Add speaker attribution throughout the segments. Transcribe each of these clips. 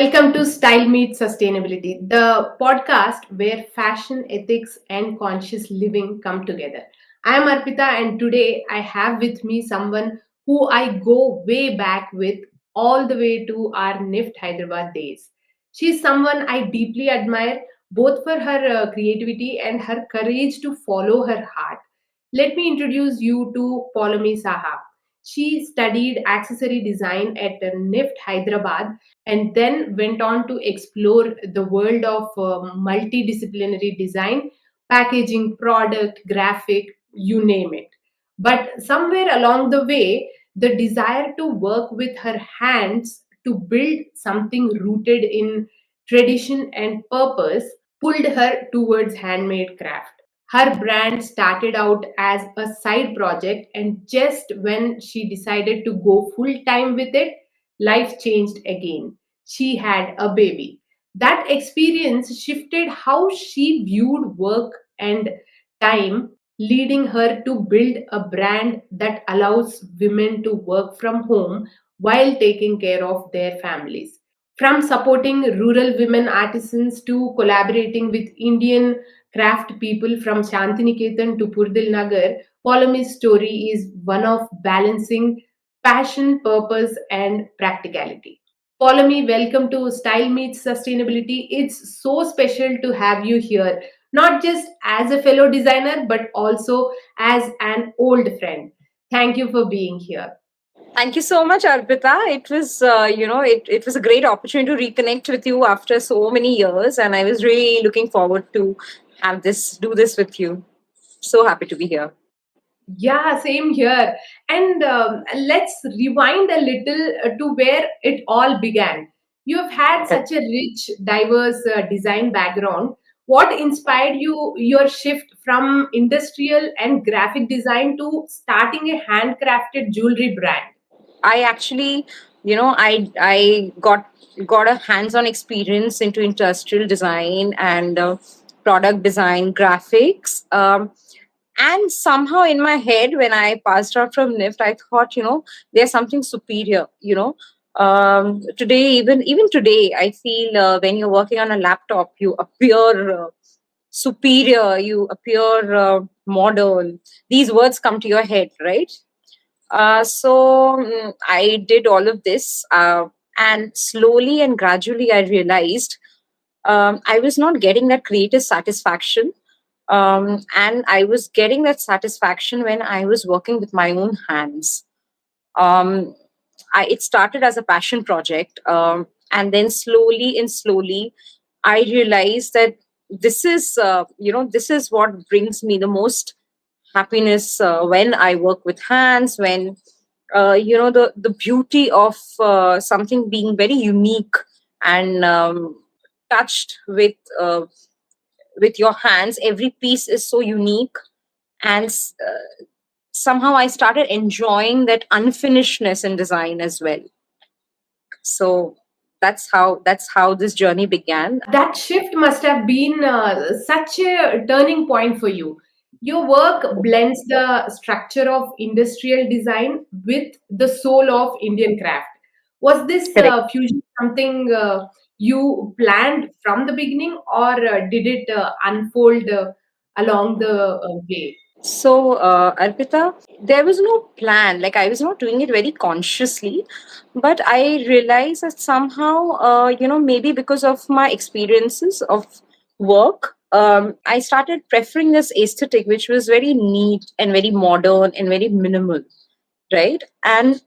Speaker 1: Welcome to Style Meets Sustainability, the podcast where fashion, ethics, and conscious living come together. I am Arpitha, and today I have with me someone who I go way back with, all the way to our NIFT Hyderabad days. She's someone I deeply admire, both for her creativity and her courage to follow her heart. Let me introduce you to Paulami Saha. She studied accessory design at NIFT Hyderabad and then went on to explore the world of multidisciplinary design, packaging, product, graphic, you name it. But somewhere along the way, the desire to work with her hands to build something rooted in tradition and purpose pulled her towards handmade craft. Her brand started out as a side project, and just when she decided to go full time with it, life changed again. She had a baby. That experience shifted how she viewed work and time, leading her to build a brand that allows women to work from home while taking care of their families. From supporting rural women artisans to collaborating with Indian craft people from Shantiniketan to Purdil Nagar, Paulami's story is one of balancing passion, purpose, and practicality. Paulami, welcome to Style Meets Sustainability. It's so special to have you here, not just as a fellow designer, but also as an old friend. Thank you for being here.
Speaker 2: Thank you so much, Arpitha. It was, it was a great opportunity to reconnect with you after so many years, and I was really looking forward to do this with you. So happy to be here.
Speaker 1: Yeah, same here. And let's rewind a little to where it all began. You have had such a rich, diverse design background. What inspired your shift from industrial and graphic design to starting a handcrafted jewelry brand?
Speaker 2: I actually, I got a hands-on experience into industrial design and product design, graphics. And somehow in my head, when I passed out from NIFT, I thought, there's something superior. Today, even today, I feel when you're working on a laptop, you appear superior, you appear modern. These words come to your head, right? I did all of this, and slowly and gradually, I realized I was not getting that creative satisfaction. And I was getting that satisfaction when I was working with my own hands. Um, it started as a passion project, and then slowly, I realized that this is what brings me the most happiness when I work with hands, when the beauty of something being very unique and touched with your hands. Every piece is so unique, and somehow I started enjoying that unfinishedness in design as well. So that's how this journey began.
Speaker 1: That shift must have been such a turning point for you. Your work blends the structure of industrial design with the soul of Indian craft. Was this
Speaker 2: Correct.
Speaker 1: fusion something you planned from the beginning, or did it unfold along the way?
Speaker 2: So, Arpita, there was no plan. Like, I was not doing it very consciously, but I realized that somehow, maybe because of my experiences of work, I started preferring this aesthetic, which was very neat and very modern and very minimal, right? And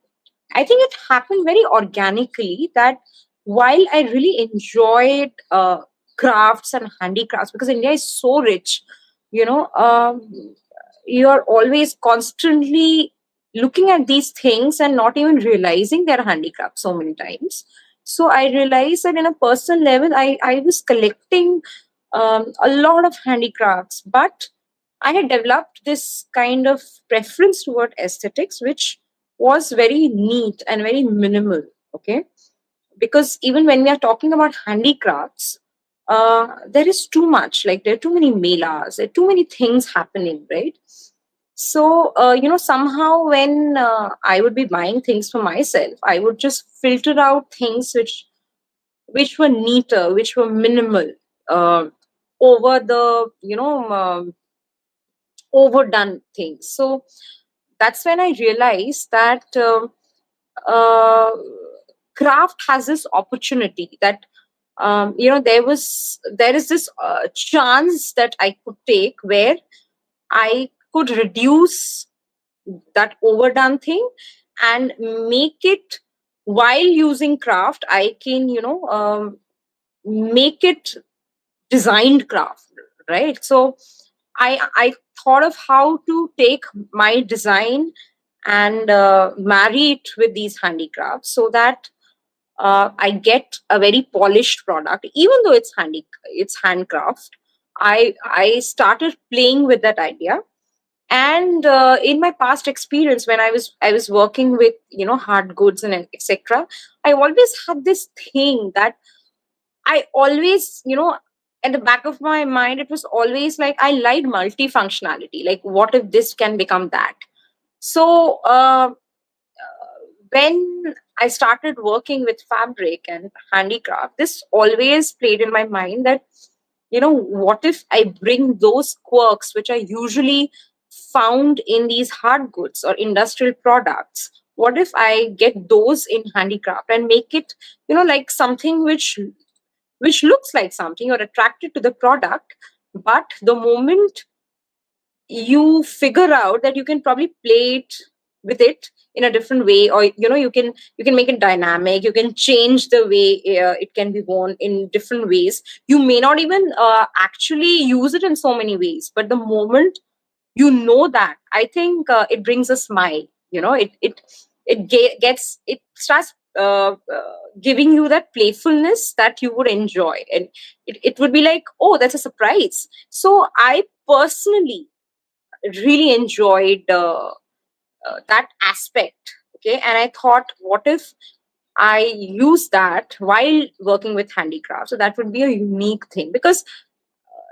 Speaker 2: I think it happened very organically that while I really enjoyed crafts and handicrafts, because India is so rich, you know, you're always constantly looking at these things and not even realizing they're handicrafts so many times. So I realized that in a personal level, I was collecting a lot of handicrafts, but I had developed this kind of preference toward aesthetics, which was very neat and very minimal. Okay. Because even when we are talking about handicrafts, there is too much, like there are too many melas, there are too many things happening, right? So, somehow when I would be buying things for myself, I would just filter out things which which were neater, which were minimal, uh, over the overdone things. So that's when I realized that uh, craft has this opportunity that there is this chance that I could take where I could reduce that overdone thing and make it, while using craft I can make it designed craft, right? So I thought of how to take my design and marry it with these handicrafts so that I get a very polished product, even though it's handcraft. I started playing with that idea, and in my past experience, when I was working with hard goods and etc., I always had this thing that I always, at the back of my mind, it was always like I liked multifunctionality. Like, what if this can become that? So, when I started working with fabric and handicraft, this always played in my mind that, what if I bring those quirks which are usually found in these hard goods or industrial products? What if I get those in handicraft and make it, like something which looks like something, you're attracted to the product, but the moment you figure out that you can probably play it with it in a different way, or you can make it dynamic, you can change the way it can be worn in different ways. You may not even actually use it in so many ways, but the moment that, I think it brings a smile. It starts giving you that playfulness that you would enjoy, and it would be like, oh, that's a surprise. So I personally really enjoyed that aspect. Okay, and I thought, what if I use that while working with handicraft? So that would be a unique thing, because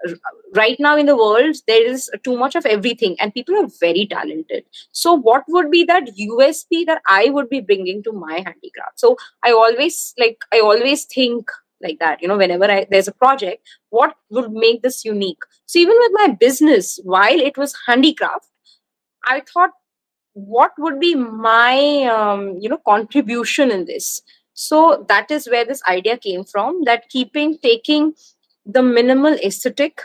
Speaker 2: r- right now in the world there is too much of everything and people are very talented. So what would be that USP that I would be bringing to my handicraft? So I always think like that, whenever there's a project, what would make this unique? So even with my business, while it was handicraft, I thought, what would be my contribution in this? So that is where this idea came from, that taking the minimal aesthetic,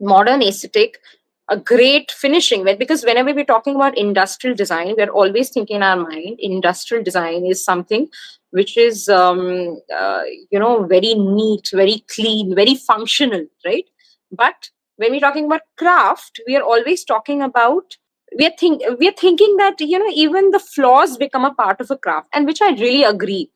Speaker 2: modern aesthetic, a great finishing. Because whenever we're talking about industrial design, we're always thinking in our mind industrial design is something which is very neat, very clean, very functional, right? But when we're talking about craft, we are always talking about, we are thinking that even the flaws become a part of a craft, and which I really agree.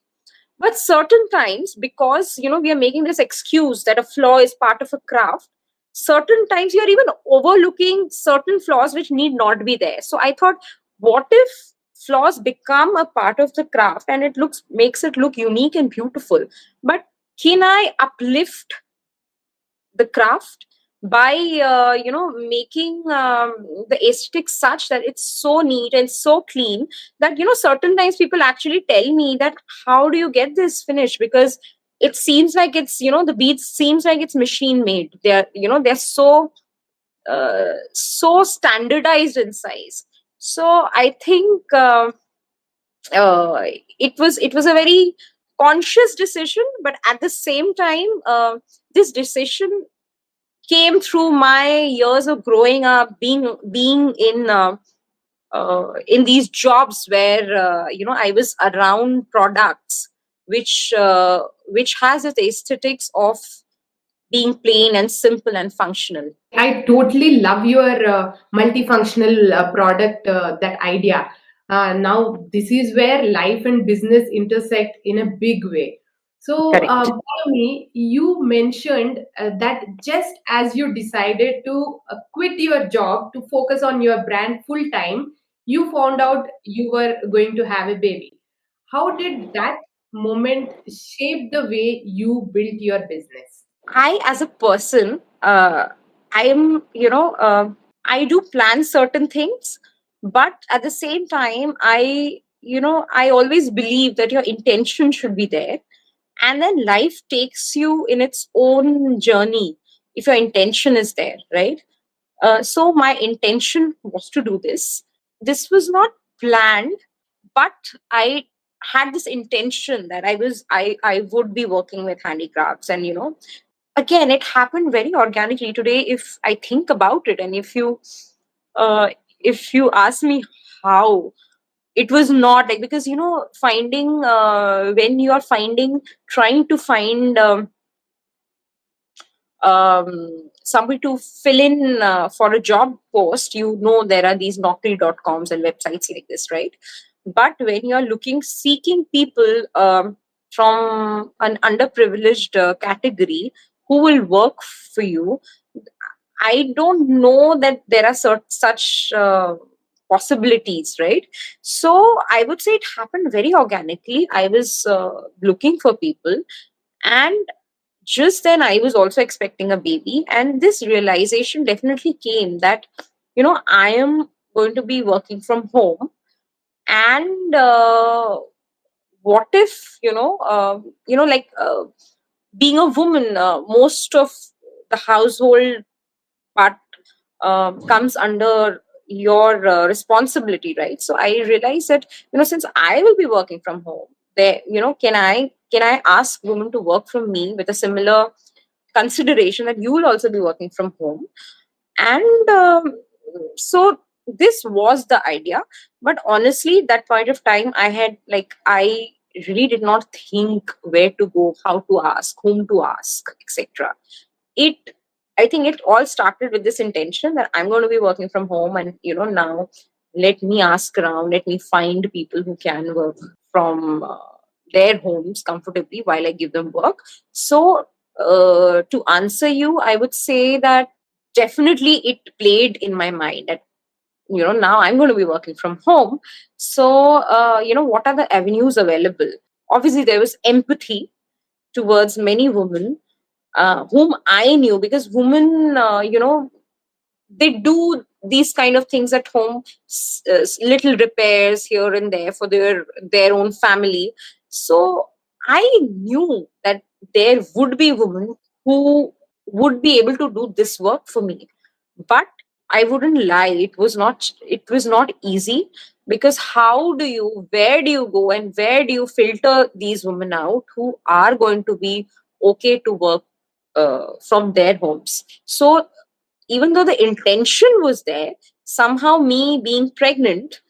Speaker 2: But certain times, because we are making this excuse that a flaw is part of a craft, certain times you are even overlooking certain flaws which need not be there. So I thought, what if flaws become a part of the craft and it makes it look unique and beautiful? But can I uplift the craft by making the aesthetic such that it's so neat and so clean that certain times people actually tell me that, how do you get this finish? Because it seems like it's, the beads seems like it's machine made. They're so standardized in size. So I think uh, it was a very conscious decision, but at the same time, this decision came through my years of growing up, being in these jobs where I was around products which has its aesthetics of being plain and simple and functional.
Speaker 1: I totally love your multifunctional product, that idea. Now, this is where life and business intersect in a big way. So,
Speaker 2: Correct.
Speaker 1: Paulami, you mentioned that just as you decided to quit your job to focus on your brand full time, you found out you were going to have a baby. How did that moment shape the way you built your business?
Speaker 2: I, as a person, I am, I do plan certain things, but at the same time, I always believe that your intention should be there. and then life takes you in its own journey if your intention is there, right? So my intention was to do this. This was not planned, but I had this intention that I would be working with handicrafts. And again, it happened very organically. Today, if I think about it, and uh, if you ask me how, it was not like, because finding when you are finding trying to find somebody to fill in for a job post, there are these naukri.coms and websites like this, right? But when you're seeking people from an underprivileged category who will work for you, I don't know that there are such possibilities, right? So I would say it happened very organically. I was looking for people, and just then I was also expecting a baby. And this realization definitely came that, I am going to be working from home. And what if, like being a woman, most of the household part comes under your responsibility, right? So I realized that, since I will be working from home, there, can I ask women to work from me with a similar consideration that you will also be working from home? And so this was the idea. But honestly, that point of time, I really did not think where to go, how to ask, whom to ask, etc. it I think it all started with this intention that I'm going to be working from home, and now let me ask around, let me find people who can work from their homes comfortably while I give them work. So to answer you, I would say that definitely it played in my mind that now I'm going to be working from home. So what are the avenues available? Obviously there was empathy towards many women whom I knew, because women, they do these kind of things at home, little repairs here and there for their own family. So I knew that there would be women who would be able to do this work for me. But I wouldn't lie, it was not easy, because where do you go, and where do you filter these women out who are going to be okay to work from their homes? So even though the intention was there, somehow me being pregnant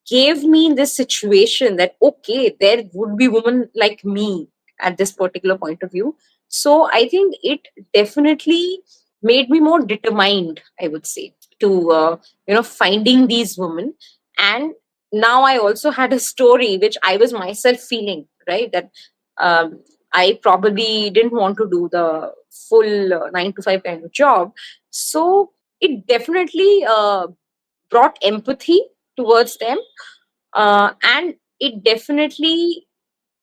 Speaker 2: gave me this situation that, okay, there would be women like me at this particular point of view. So I think it definitely made me more determined, I would say, to finding these women. And now I also had a story which I was myself feeling, right, that um, I probably didn't want to do the full 9 to 5 kind of job. So it definitely brought empathy towards them, and it definitely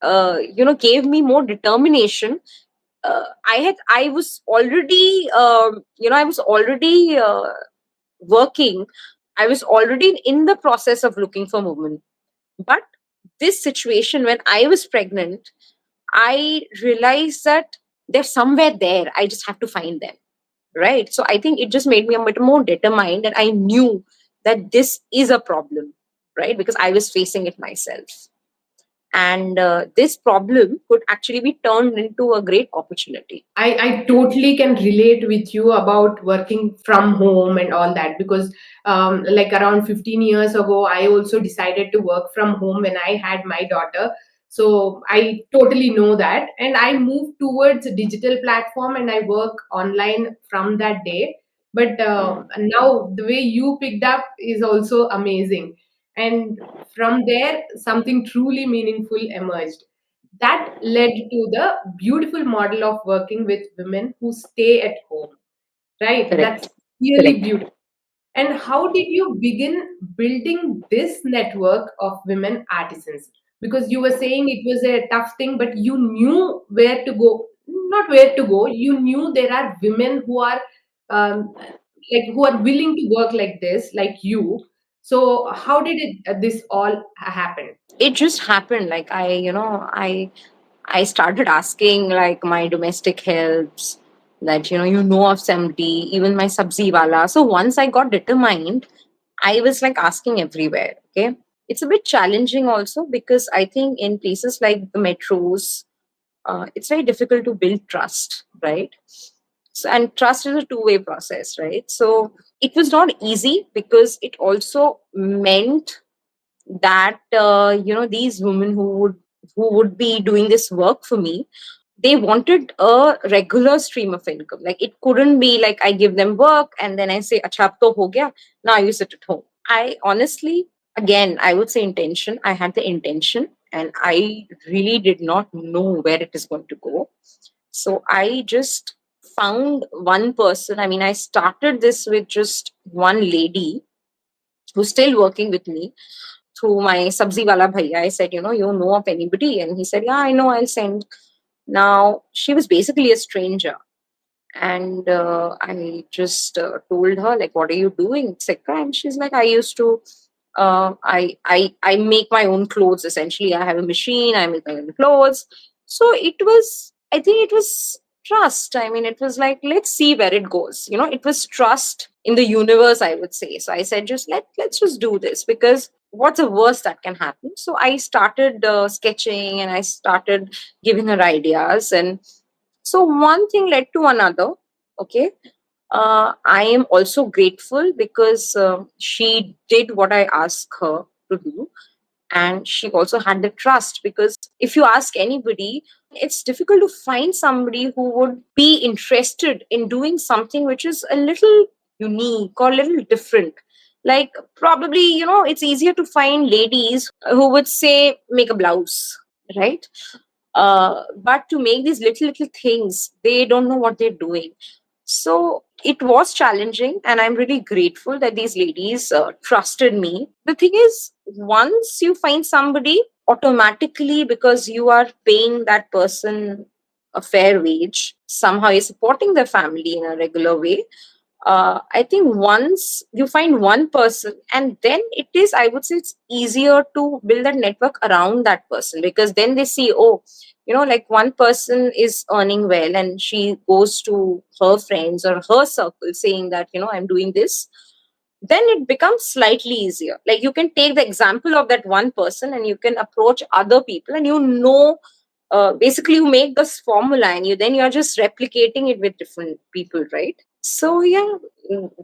Speaker 2: gave me more determination. I was already I was already working. I was already in the process of looking for women. But this situation, when I was pregnant, I realized that they're somewhere there, I just have to find them, right? So I think it just made me a bit more determined, and I knew that this is a problem, right? Because I was facing it myself. And this problem could actually be turned into a great opportunity.
Speaker 1: I totally can relate with you about working from home and all that, because like around 15 years ago, I also decided to work from home when I had my daughter. So I totally know that. And I moved towards a digital platform and I work online from that day. But now the way you picked up is also amazing. And from there, something truly meaningful emerged. That led to the beautiful model of working with women who stay at home, right? That's
Speaker 2: Correct.
Speaker 1: really
Speaker 2: Correct.
Speaker 1: beautiful. And how did you begin building this network of women artisans? Because you were saying it was a tough thing, but you knew where to go. Not where to go, you knew there are women who are who are willing to work like this, like you. So how did this all happen?
Speaker 2: It just happened. Like, I started asking like my domestic helps that, you know of somebody, even my sabzi wala. So once I got determined, I was like asking everywhere. Okay. It's a bit challenging also because I think in places like the metros, it's very difficult to build trust, right? So, and trust is a two-way process, right? So it was not easy because it also meant that these women who would be doing this work for me, they wanted a regular stream of income. Like it couldn't be like I give them work and then I say, "Acha, ab to ho gaya. Now you sit at home." I honestly, again, I would say intention. I had the intention, and I really did not know where it is going to go. So I just found one person. I mean, I started this with just one lady who's still working with me through my sabzi wala bhaiya. I said, you know of anybody? And he said, yeah, I know, I'll send. Now, she was basically a stranger. And I just told her, like, what are you doing, etc. And she's like, I used to, I make my own clothes essentially. I have a machine, I make my own clothes. So it was, I think it was trust. I mean, it was like, let's see where it goes. It was trust in the universe, I would say. So I said, just let's just do this, because what's the worst that can happen? So I started sketching, and I started giving her ideas, and so one thing led to another. Okay. I am also grateful because she did what I asked her to do. And she also had the trust, because if you ask anybody, it's difficult to find somebody who would be interested in doing something which is a little unique or a little different. Like, probably, it's easier to find ladies who would say, make a blouse, right? But to make these little things, they don't know what they're doing. So it was challenging, and I'm really grateful that these ladies trusted me. The thing is, once you find somebody, automatically, because you are paying that person a fair wage, somehow you're supporting their family in a regular way. I think once you find one person, and then it is, I would say, it's easier to build a network around that person, because then they see, oh, like one person is earning well, and she goes to her friends or her circle saying that, I'm doing this. Then it becomes slightly easier. Like, you can take the example of that one person and you can approach other people, and basically you make this formula, and you're just replicating it with different people, right? So yeah,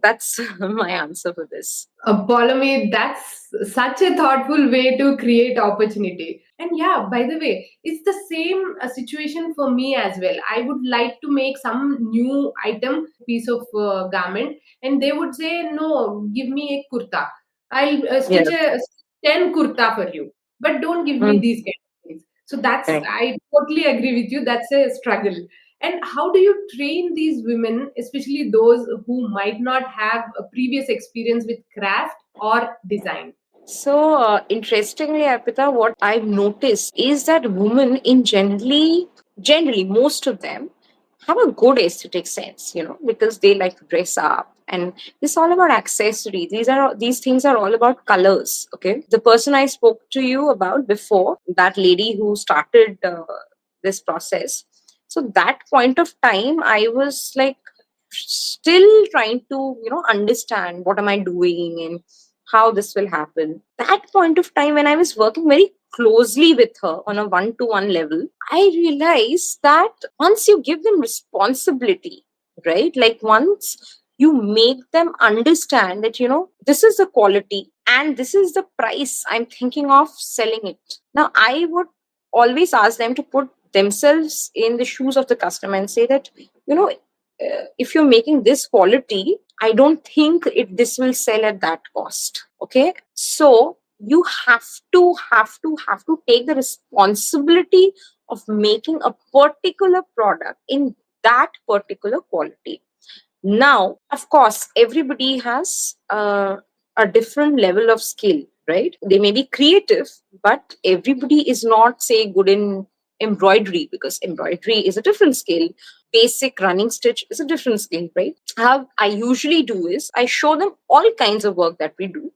Speaker 2: that's my answer for this.
Speaker 1: Paulami, that's such a thoughtful way to create opportunity. And yeah, by the way, it's the same situation for me as well. I would like to make some new item, piece of garment, and they would say, "No, give me a kurta. I'll stitch
Speaker 2: Yes.
Speaker 1: a 10 kurta for you, but don't give me
Speaker 2: Mm,
Speaker 1: these kind of things." So that's,
Speaker 2: correct.
Speaker 1: I totally agree with you. That's a struggle. And how do you train these women, especially those who might not have a previous experience with craft or design?
Speaker 2: So interestingly, Arpita, what I've noticed is that women in generally, most of them have a good aesthetic sense, because they like to dress up, and it's all about accessory. These things are all about colors. Okay, the person I spoke to you about before, that lady who started this process. So that point of time, I was like still trying to understand what am I doing and how this will happen. That point of time, when I was working very closely with her on a one-to-one level, I realized that once you give them responsibility, right? Like, once you make them understand that, this is the quality and this is the price I'm thinking of selling it. Now, I would always ask them to put themselves in the shoes of the customer and say that, if you're making this quality, I don't think this will sell at that cost. Okay. So you have to take the responsibility of making a particular product in that particular quality. Now, of course, everybody has a different level of skill, right? They may be creative, but everybody is not, say, good in embroidery, because embroidery is a different skill. Basic running stitch is a different skill, right? How I usually do is I show them all kinds of work that we do,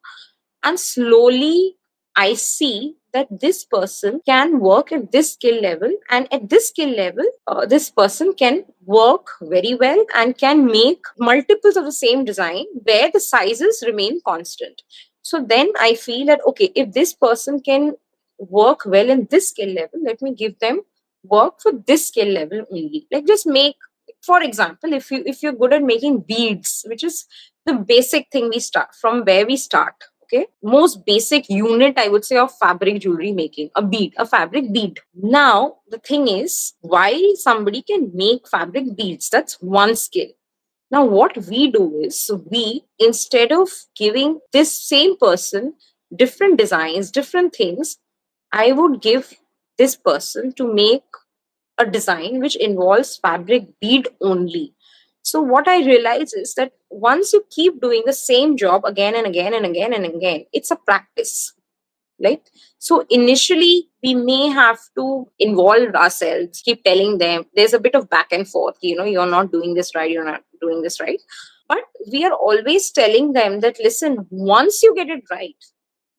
Speaker 2: and slowly I see that this person can work at this skill level, and at this skill level, this person can work very well and can make multiples of the same design where the sizes remain constant. So then I feel that, okay, if this person can work well in this skill level, let me give them work for this skill level only. Like, just make, for example, if you're good at making beads, which is the basic thing, we start from where we start. Okay, most basic unit, I would say, of fabric jewelry making, a bead, a fabric bead. Now the thing is, while somebody can make fabric beads, that's one skill. Now what we do is, we, instead of giving this same person different designs, different things, I would give this person to make a design which involves fabric bead only. So what I realize is that once you keep doing the same job again and again and again and again, it's a practice, right? So initially we may have to involve ourselves, keep telling them, there's a bit of back and forth, you're not doing this right, you're not doing this right. But we are always telling them that, listen, once you get it right,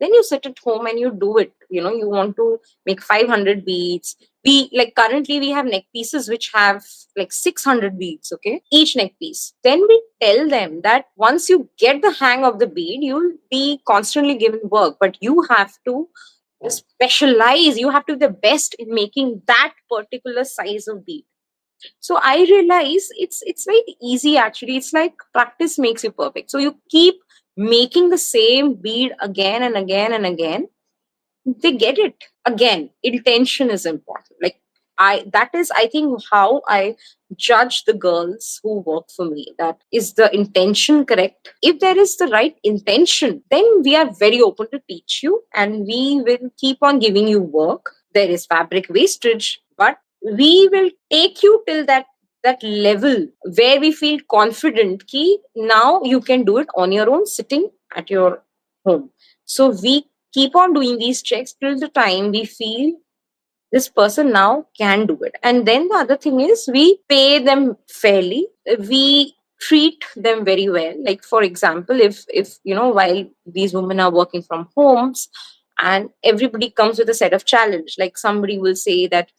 Speaker 2: then you sit at home and you do it. You want to make 500 beads. We, like, currently we have neck pieces which have like 600 beads, okay, each neck piece. Then we tell them that once you get the hang of the bead, you'll be constantly given work, but you have to specialize, you have to be the best in making that particular size of bead. So I realize it's very easy, actually. It's like practice makes you perfect. So you keep making the same bead again and again and again, they get it. Again, intention is important. Like, that is, I think, how I judge the girls who work for me. That is, the intention correct? If there is the right intention, then we are very open to teach you, and we will keep on giving you work. There is fabric wastage, but we will take you till that level where we feel confident ki now you can do it on your own, sitting at your home. So we keep on doing these checks till the time we feel this person now can do it. And then the other thing is, we pay them fairly, we treat them very well. Like, for example, if while these women are working from homes, and everybody comes with a set of challenge, like somebody will say that,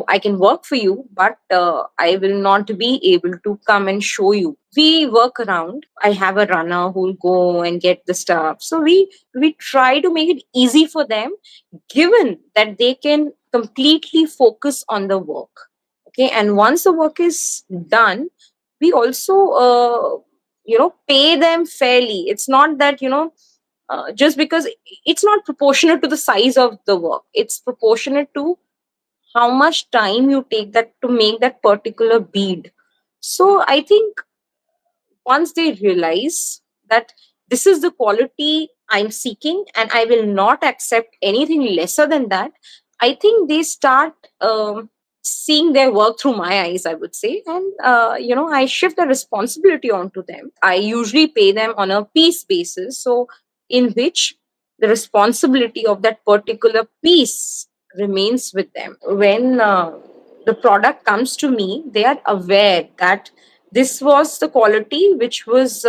Speaker 2: I can work for you, but I will not be able to come and show you. We work around. I have a runner who will go and get the stuff. So we try to make it easy for them, given that they can completely focus on the work. Okay, and once the work is done, we also pay them fairly. It's not that, just because it's not proportionate to the size of the work, it's proportionate to how much time you take that to make that particular bead. So I think once they realize that this is the quality I'm seeking and I will not accept anything lesser than that, I think they start seeing their work through my eyes, I would say. And, I shift the responsibility onto them. I usually pay them on a piece basis. So, in which the responsibility of that particular piece remains with them. When the product comes to me, they are aware that this was the quality which was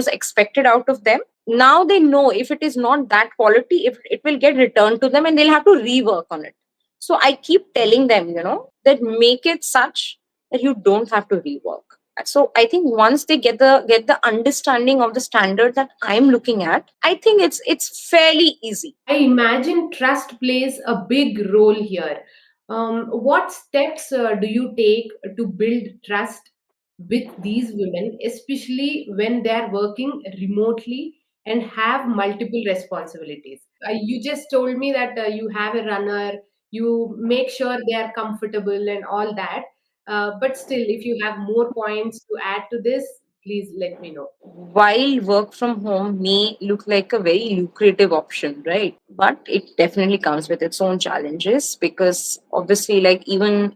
Speaker 2: expected out of them. Now they know, if it is not that quality, if it will get returned to them and they'll have to rework on it. So I keep telling them, that make it such that you don't have to rework. So I think once they get the understanding of the standard that I'm looking at, I think it's fairly easy.
Speaker 1: I imagine trust plays a big role here. What steps do you take to build trust with these women, especially when they are working remotely and have multiple responsibilities? You just told me that you have a runner, you make sure they are comfortable and all that. But still, if you have more points to add to this, please let me know.
Speaker 2: While work from home may look like a very lucrative option, right? But it definitely comes with its own challenges, because obviously, like, even,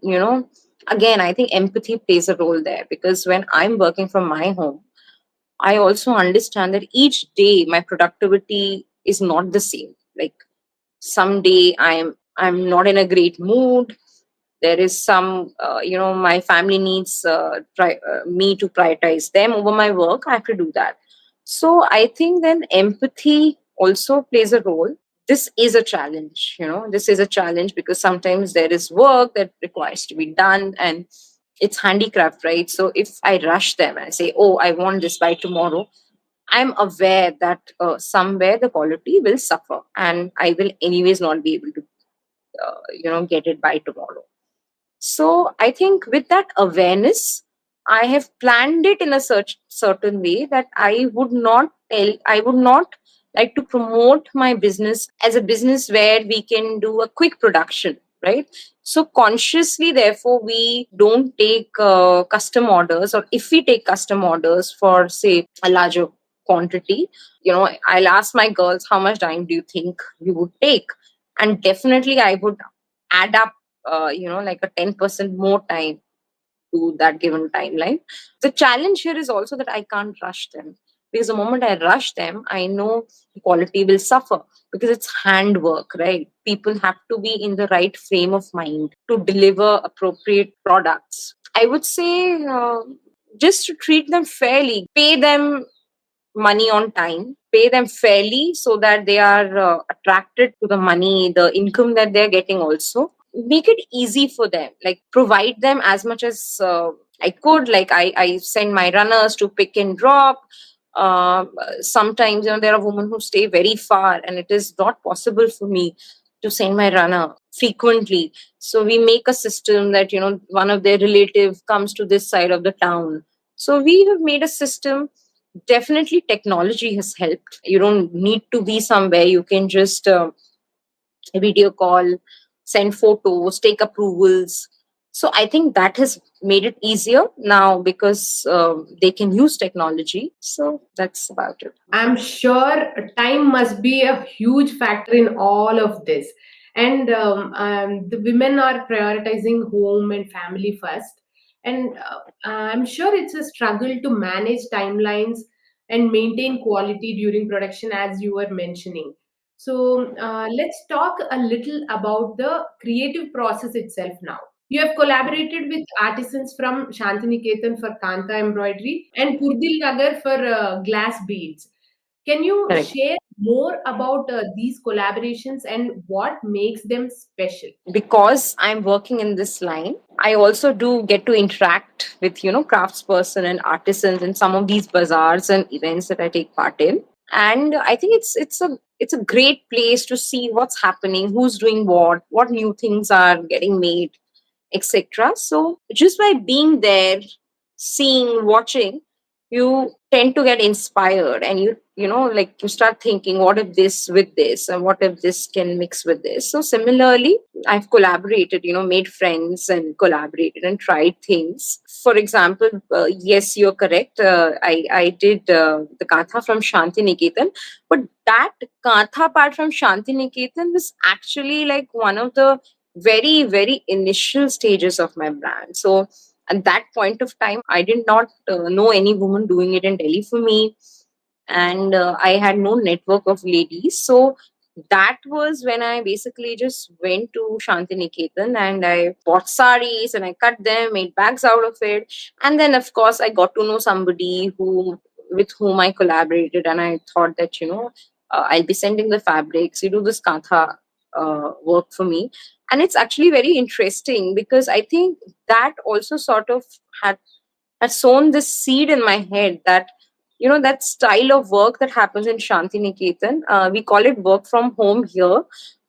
Speaker 2: again, I think empathy plays a role there, because when I'm working from my home, I also understand that each day my productivity is not the same. Like, someday I'm not in a great mood. There is some, my family needs me to prioritize them over my work. I have to do that. So I think then empathy also plays a role. This is a challenge, this is a challenge because sometimes there is work that requires to be done, and it's handicraft, right? So if I rush them and say, oh, I want this by tomorrow, I'm aware that somewhere the quality will suffer and I will anyways not be able to get it by tomorrow. So I think with that awareness, I have planned it in a certain way that I would not like to promote my business as a business where we can do a quick production, right? So consciously, therefore, we don't take custom orders, or if we take custom orders for, say, a larger quantity, I'll ask my girls, how much time do you think you would take? And definitely, I would add up like a 10% more time to that given timeline. The challenge here is also that I can't rush them, because the moment I rush them, I know the quality will suffer, because it's handwork, right? People have to be in the right frame of mind to deliver appropriate products. I would say just to treat them fairly, pay them money on time, pay them fairly so that they are attracted to the money, the income that they're getting also. Make it easy for them, like provide them as much as I could. Like I send my runners to pick and drop. Sometimes, there are women who stay very far and it is not possible for me to send my runner frequently. So we make a system that, one of their relative comes to this side of the town. So we have made a system. Definitely technology has helped. You don't need to be somewhere. You can just video call, send photos, take approvals. So I think that has made it easier now, because they can use technology. So that's about it.
Speaker 1: I'm sure time must be a huge factor in all of this. And the women are prioritizing home and family first. And I'm sure it's a struggle to manage timelines and maintain quality during production, as you were mentioning. So let's talk a little about the creative process itself now. You have collaborated with artisans from Shantiniketan for Kanta embroidery and Purdil Nagar for glass beads. Can you
Speaker 2: Correct.
Speaker 1: share more about these collaborations and what makes them special?
Speaker 2: Because I'm working in this line, I also do get to interact with, craftsperson and artisans in some of these bazaars and events that I take part in. And I think it's a great place to see what's happening, who's doing what new things are getting made, etc. So just by being there, seeing, watching, you tend to get inspired, and like you start thinking, what if this with this, and what if this can mix with this. So similarly, I've collaborated, made friends and collaborated and tried things. For example, yes, you're correct. I did the Katha from Shanti Niketan, but that Katha part from Shanti Niketan was actually like one of the very, very initial stages of my brand. So at that point of time, I did not know any woman doing it in Delhi for me, and I had no network of ladies. So that was when I basically just went to Shanti Niketan and I bought saris and I cut them, made bags out of it. And then, of course, I got to know somebody with whom I collaborated, and I thought that, I'll be sending the fabrics, you do this Kantha work for me. And it's actually very interesting because I think that also sort of had sown this seed in my head that, that style of work that happens in Shanti Niketan, we call it work from home here,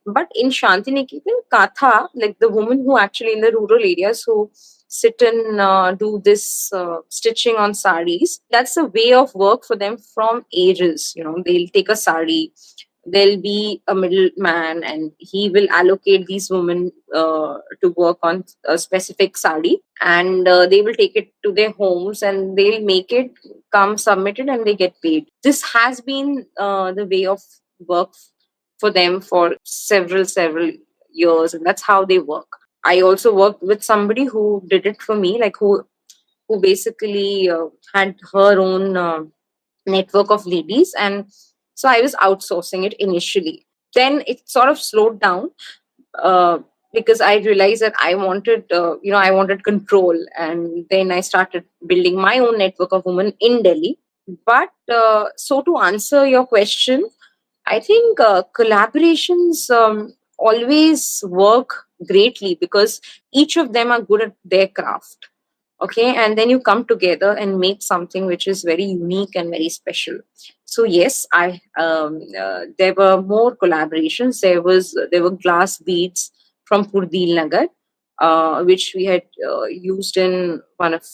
Speaker 2: but in Shanti Niketan, Katha, like the women who actually in the rural areas who sit and do this stitching on saris, that's a way of work for them from ages. They'll take a sari, there'll be a middleman, and he will allocate these women to work on a specific sari, and they will take it to their homes and they'll make it, come submit it, and they get paid. This has been the way of work for them for several years, and that's how they work. I also worked with somebody who did it for me, like who basically had her own network of ladies, and so I was outsourcing it initially. Then it sort of slowed down uh, because I realized that I wanted control, and then I started building my own network of women in Delhi. But so to answer your question, I think collaborations always work greatly because each of them are good at their craft. Okay, and then you come together and make something which is very unique and very special. So yes, I there were more collaborations. There were glass beads from Purdil Nagar, which we had used in one of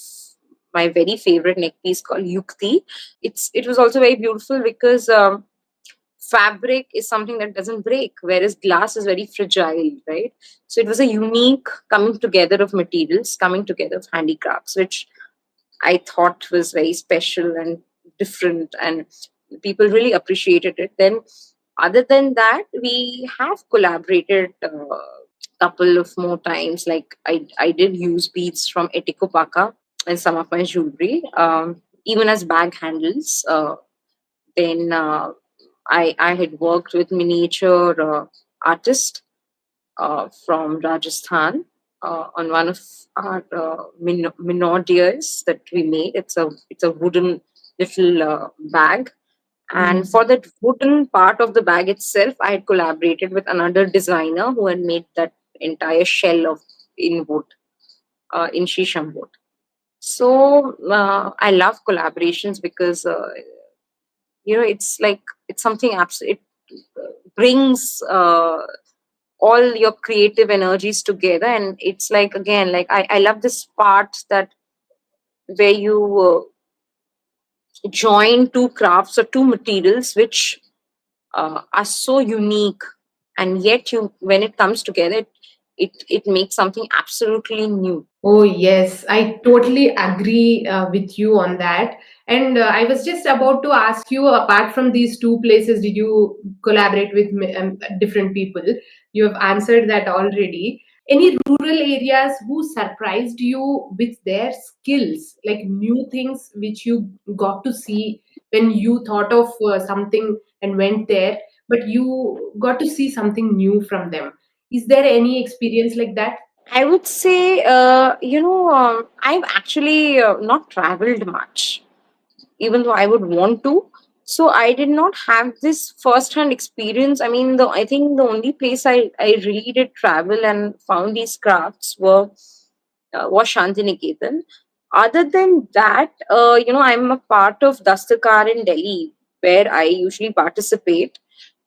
Speaker 2: my very favorite neck piece called Yukti. It was also very beautiful because fabric is something that doesn't break, whereas glass is very fragile, right? So it was a unique coming together of materials, coming together of handicrafts, which I thought was very special and different, and people really appreciated it. Then, other than that, we have collaborated couple of more times. Like I did use beads from Etikopaka in some of my jewelry, even as bag handles. Then I had worked with miniature artist from Rajasthan on one of our minodiers that we made. It's a wooden little bag, and for that wooden part of the bag itself, I had collaborated with another designer who had made that entire shell of in wood, in shisham wood. So I love collaborations because it's like it's something absolute. It brings all your creative energies together, and it's like, again, like I love this part that where you join two crafts or two materials which are so unique, and yet you when it comes together, it makes something absolutely new.
Speaker 1: Oh, yes, I totally agree with you on that. And I was just about to ask you, apart from these two places, did you collaborate with different people? You have answered that already. Any rural areas who surprised you with their skills, like new things which you got to see when you thought of something and went there, but you got to see something new from them? Is there any experience like that?
Speaker 2: I would say, I've actually not traveled much, even though I would want to. So I did not have this first-hand experience. I mean, I think the only place I really did travel and found these crafts was Shantiniketan. Other than that, I'm a part of Dastakar in Delhi, where I usually participate,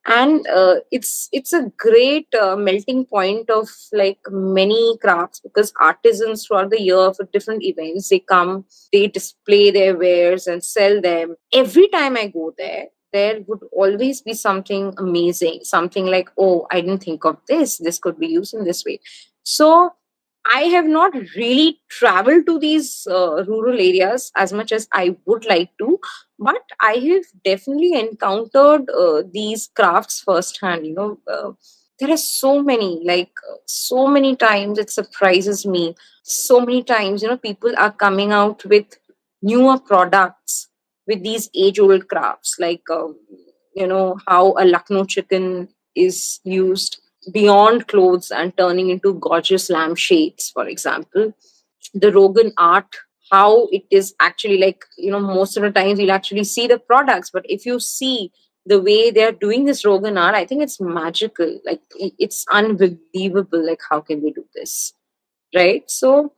Speaker 2: and it's a great melting point of like many crafts, because artisans throughout the year for different events, they come, they display their wares and sell them. Every time I go there would always be something amazing, something like, oh, I didn't think of this could be used in this way. So I have not really traveled to these rural areas as much as I would like to, but I have definitely encountered these crafts firsthand. There are so many, like so many times it surprises me. So many times, people are coming out with newer products with these age-old crafts, like how a Lucknow chicken is used beyond clothes and turning into gorgeous lampshades, for example. The Rogan art, how it is actually, like, most of the times you'll actually see the products, but if you see the way they're doing this Rogan art, I think it's magical. Like, it's unbelievable. Like, how can they do this? Right? So,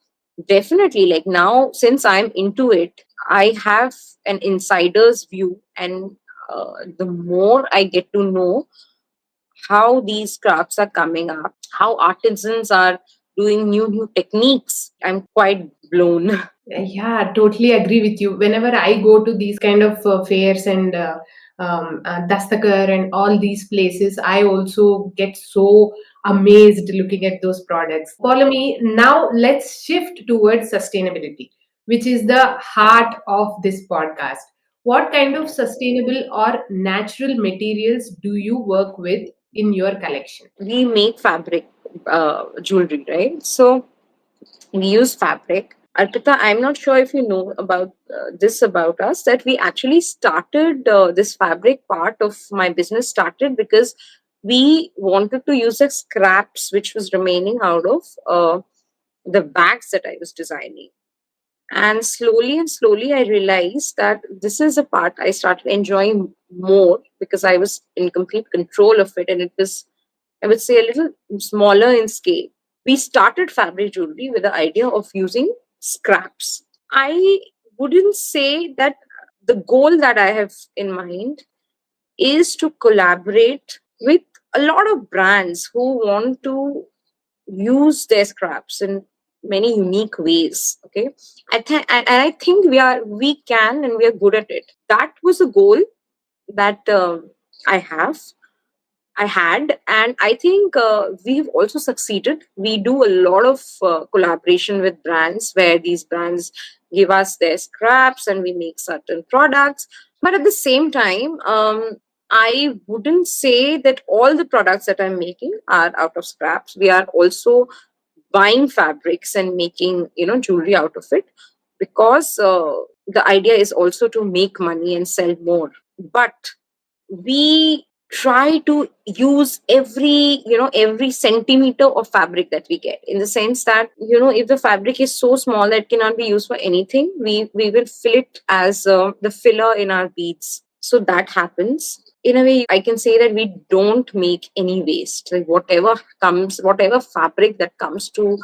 Speaker 2: definitely, like, now, since I'm into it, I have an insider's view, and the more I get to know how these crafts are coming up, how artisans are doing new techniques, I'm quite blown.
Speaker 1: Yeah, totally agree with you. Whenever I go to these kind of fairs and Dastakar and all these places, I also get so amazed looking at those products. Paulami, now let's shift towards sustainability, which is the heart of this podcast. What kind of sustainable or natural materials do you work with in your collection?
Speaker 2: We make fabric jewelry, right? So we use fabric. Arpita, I'm not sure if you know about this about us, that we actually started this fabric part of my business started because we wanted to use the scraps which was remaining out of the bags that I was designing. And slowly and slowly, I realized that this is a part I started enjoying more because I was in complete control of it. And it was, I would say, a little smaller in scale. We started fabric jewelry with the idea of using scraps. I wouldn't say that the goal that I have in mind is to collaborate with a lot of brands who want to use their scraps in many unique ways. Okay, I think we can and we are good at it. That was a goal that I have I had, and I think we've also succeeded. We do a lot of collaboration with brands where these brands give us their scraps and we make certain products. But at the same time, I wouldn't say that all the products that I'm making are out of scraps. We are also buying fabrics and making, jewelry out of it, because the idea is also to make money and sell more. But we try to use every centimeter of fabric that we get, in the sense that, if the fabric is so small that it cannot be used for anything, we will fill it as the filler in our beads. So that happens. In a way, I can say that we don't make any waste. Like, whatever fabric that comes to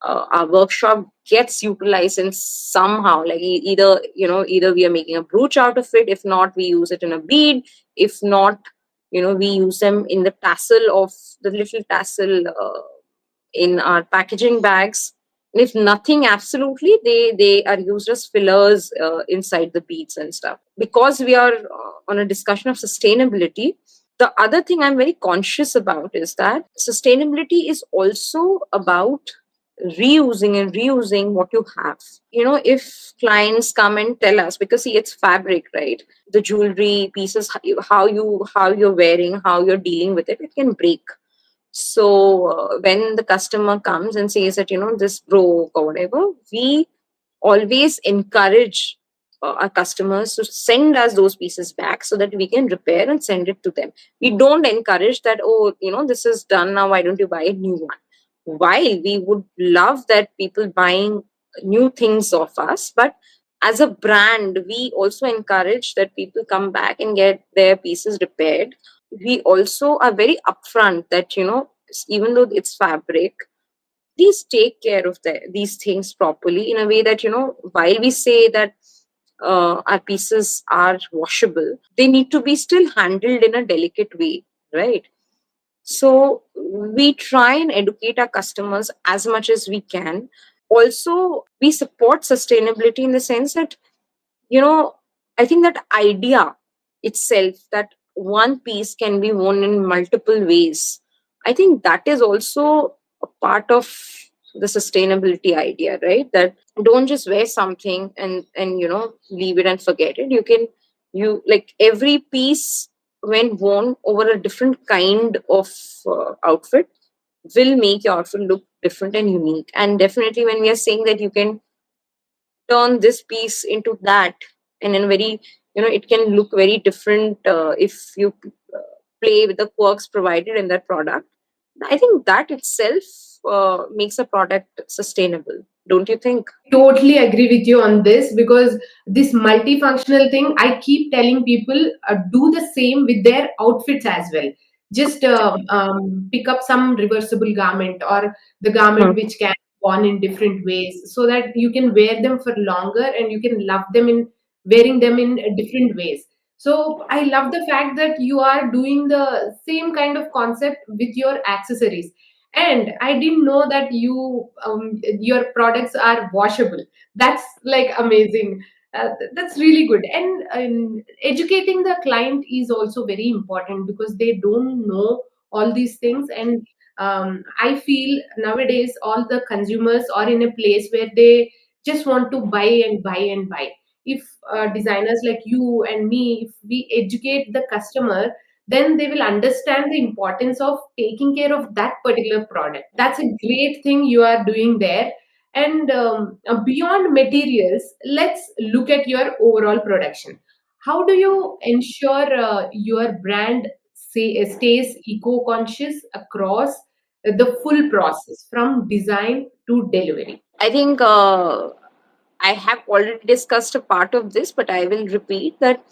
Speaker 2: our workshop gets utilized in somehow, like either we are making a brooch out of it. If not, we use it in a bead. If not, we use them in the tassel of the little tassel in our packaging bags. And if nothing, absolutely, they are used as fillers inside the beads and stuff. Because we are on a discussion of sustainability, the other thing I'm very conscious about is that sustainability is also about reusing and reusing what you have. If clients come and tell us, because see, it's fabric, right? The jewelry pieces, how you're wearing, how you're dealing with it, it can break. So when the customer comes and says that, this broke or whatever, we always encourage our customers to send us those pieces back so that we can repair and send it to them. We don't encourage that, oh, this is done now, why don't you buy a new one? While we would love that people buying new things of us, but as a brand, we also encourage that people come back and get their pieces repaired. We also are very upfront that, even though it's fabric, please take care of these things properly, in a way that, while we say that our pieces are washable, they need to be still handled in a delicate way, right? So we try and educate our customers as much as we can. Also, we support sustainability in the sense that, you know, I think that idea itself, that one piece can be worn in multiple ways, I think that is also a part of the sustainability idea, right? That don't just wear something and leave it and forget it. You like every piece, when worn over a different kind of outfit, will make your outfit look different and unique. And definitely, when we are saying that you can turn this piece into that, and in very, it can look very different if you play with the quirks provided in that product. I think that itself makes a product sustainable, don't you think?
Speaker 1: Totally agree with you on this, because this multifunctional thing, I keep telling people, do the same with their outfits as well. Just pick up some reversible garment, or the garment
Speaker 2: Hmm.
Speaker 1: which can be worn in different ways, so that you can wear them for longer and you can love them in wearing them in different ways. So I love the fact that you are doing the same kind of concept with your accessories. And I didn't know that your products are washable. That's like amazing. That's really good. And educating the client is also very important, because they don't know all these things. And I feel nowadays all the consumers are in a place where they just want to buy and buy and buy. If designers like you and me, if we educate the customer, then they will understand the importance of taking care of that particular product. That's a great thing you are doing there. And beyond materials, let's look at your overall production. How do you ensure your brand stays eco-conscious across the full process from design to delivery?
Speaker 2: I think I have already discussed a part of this, but I will repeat that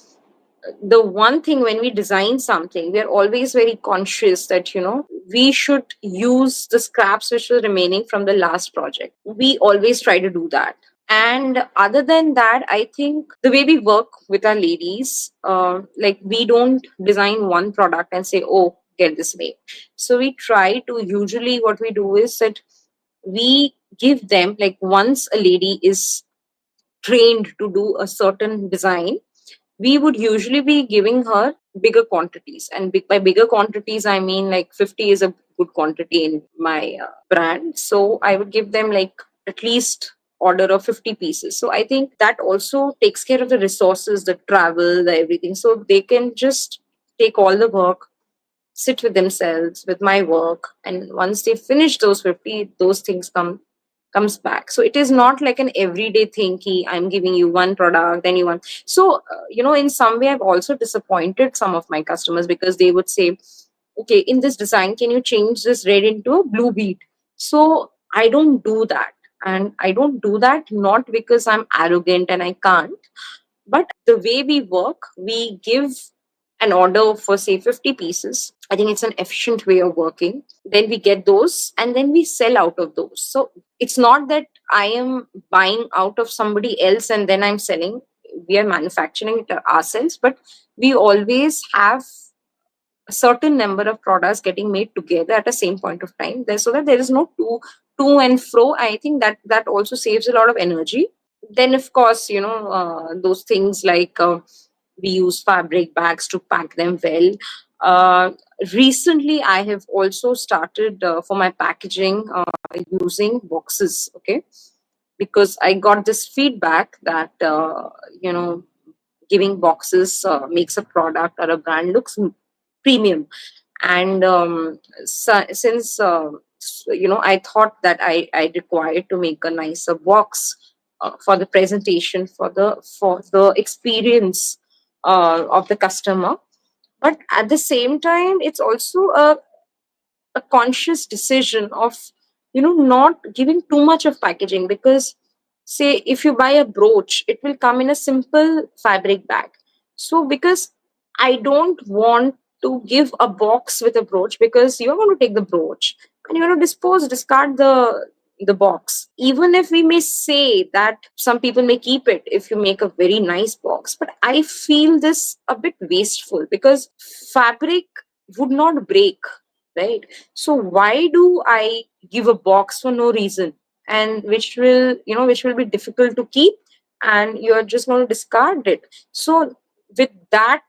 Speaker 2: the one thing when we design something, we are always very conscious that, we should use the scraps which were remaining from the last project. We always try to do that. And other than that, I think the way we work with our ladies, like we don't design one product and say, oh, get this way. So we try to, usually what we do is that we give them, like, once a lady is trained to do a certain design, we would usually be giving her bigger quantities. And by bigger quantities, I mean like 50 is a good quantity in my brand. So I would give them like at least order of 50 pieces. So I think that also takes care of the resources, the travel, the everything. So they can just take all the work, sit with themselves, with my work, and once they finish those 50, those things comes back. So it is not like an everyday thing ki I'm giving you one product, then you want. So in some way I've also disappointed some of my customers, because they would say, okay, in this design, can you change this red into a blue bead? So I don't do that. And I don't do that not because I'm arrogant and I can't, but the way we work, we give an order for say 50 pieces. I think it's an efficient way of working. Then we get those and then we sell out of those. So it's not that I am buying out of somebody else and then I'm selling. We are manufacturing it ourselves, but we always have a certain number of products getting made together at the same point of time there, so that there is no to and fro. I think that also saves a lot of energy. Then of course, those things like, we use fabric bags to pack them well. uh, Recently I have also started, for my packaging, using boxes. Okay, because I got this feedback that, giving boxes makes a product or a brand looks premium. And since I thought that I required to make a nicer box for the presentation, for the experience of the customer. But at the same time, it's also a conscious decision of, not giving too much of packaging, because say if you buy a brooch, it will come in a simple fabric bag. So because I don't want to give a box with a brooch, because you're going to take the brooch and you're going to discard the box. Even if we may say that some people may keep it if you make a very nice box, but I feel this a bit wasteful, because fabric would not break, right? So why do I give a box for no reason, and which will be difficult to keep, and you're just going to discard it? So with that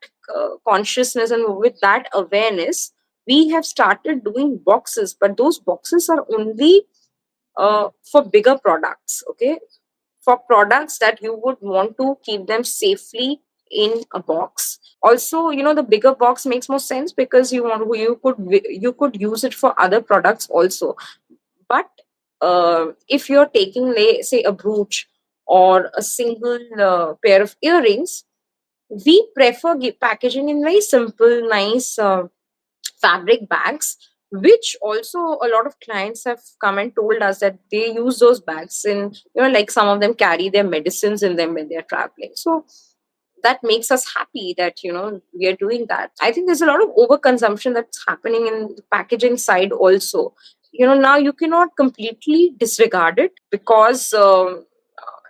Speaker 2: consciousness and with that awareness, we have started doing boxes, but those boxes are only for bigger products. Okay, for products that you would want to keep them safely in a box. Also, the bigger box makes more sense, because you could use it for other products also. But if you're taking, say, a brooch or a single pair of earrings, we prefer packaging in very simple, nice fabric bags, which also a lot of clients have come and told us that they use those bags in, like some of them carry their medicines in them when they're traveling. So that makes us happy that, we are doing that. I think there's a lot of overconsumption that's happening in the packaging side also. Now you cannot completely disregard it, because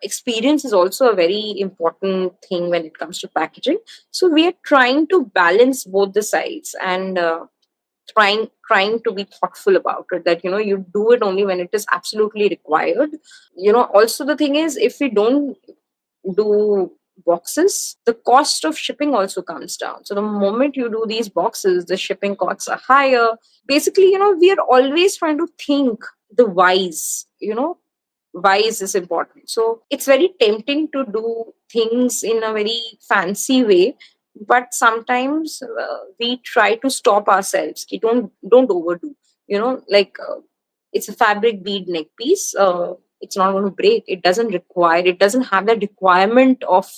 Speaker 2: experience is also a very important thing when it comes to packaging. So we are trying to balance both the sides, and trying to be thoughtful about it, that you do it only when it is absolutely required. Also the thing is, if we don't do boxes, the cost of shipping also comes down. So the moment you do these boxes, the shipping costs are higher. Basically, we are always trying to think the wise is important. So it's very tempting to do things in a very fancy way, but sometimes we try to stop ourselves. Ki don't overdo. Like, it's a fabric bead neck piece. It's not going to break. It doesn't require. It doesn't have that requirement of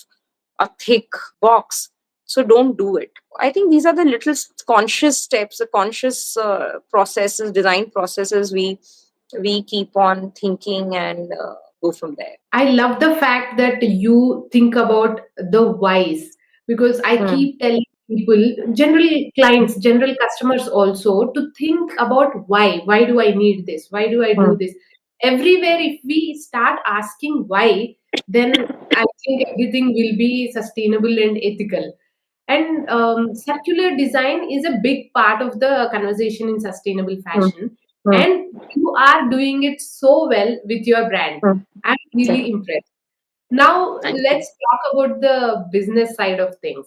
Speaker 2: a thick box. So don't do it. I think these are the little conscious steps, the conscious processes, design processes we keep on thinking and go from there.
Speaker 1: I love the fact that you think about the whys, because I
Speaker 2: Hmm.
Speaker 1: keep telling people, general clients, general customers also, to think about why. Why do I need this? Why do I do
Speaker 2: Hmm.
Speaker 1: this? Everywhere, if we start asking why, then I think everything will be sustainable and ethical. And circular design is a big part of the conversation in sustainable
Speaker 2: Hmm.
Speaker 1: fashion.
Speaker 2: Hmm.
Speaker 1: And you are doing it so well with your brand.
Speaker 2: Hmm.
Speaker 1: I'm
Speaker 2: Thank
Speaker 1: really impressed. Now,
Speaker 2: thank you.
Speaker 1: let's talk about the business side of things.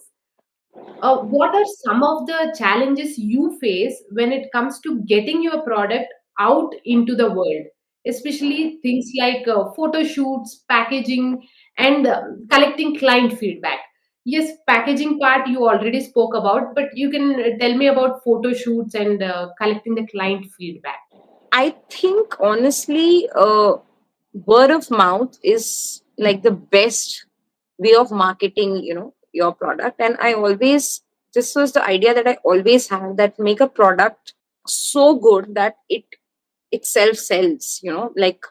Speaker 1: What are some of the challenges you face when it comes to getting your product out into the world, especially things like photo shoots, packaging, and collecting client feedback? Yes, packaging part you already spoke about, but you can tell me about photo shoots and collecting the client feedback.
Speaker 2: I think honestly, word of mouth is like the best way of marketing, your product. And I always, this was the idea that I always had, that make a product so good that it itself sells, like.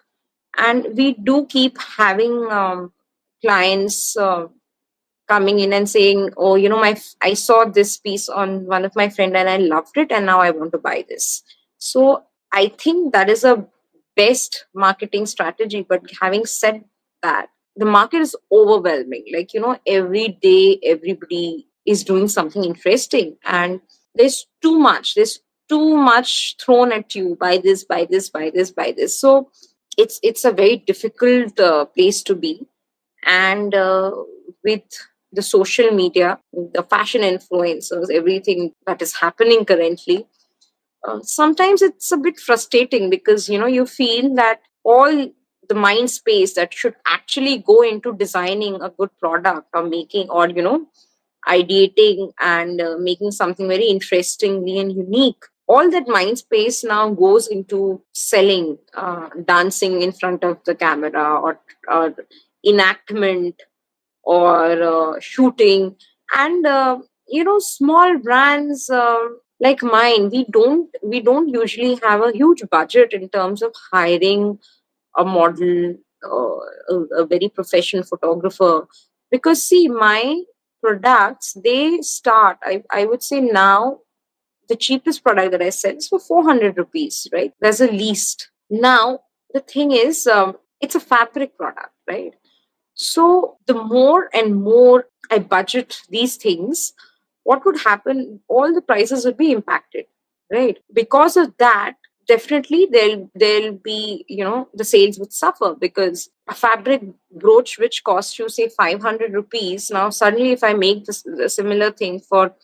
Speaker 2: And we do keep having clients coming in and saying, oh, I saw this piece on one of my friend and I loved it, and now I want to buy this. So I think that is a best marketing strategy. But having said that, the market is overwhelming. Like, every day everybody is doing something interesting, and there's too much thrown at you. Buy this, buy this, buy this, buy this. So it's a very difficult place to be. And with the social media, the fashion influencers, everything that is happening currently, sometimes it's a bit frustrating, because you feel that all the mind space that should actually go into designing a good product, or making, or ideating and making something very interestingly and unique, all that mind space now goes into selling, dancing in front of the camera, or enactment, or shooting. And small brands like mine, we don't usually have a huge budget in terms of hiring a model, a very professional photographer. Because see, my products, they start, I would say now, the cheapest product that I sell is for 400 rupees, right? That's the least. Now the thing is, it's a fabric product, right? So the more and more I budget these things, what would happen? All the prices would be impacted, right? Because of that, definitely there'll be, the sales would suffer, because a fabric brooch which costs you say 500 rupees, now suddenly if I make this a similar thing for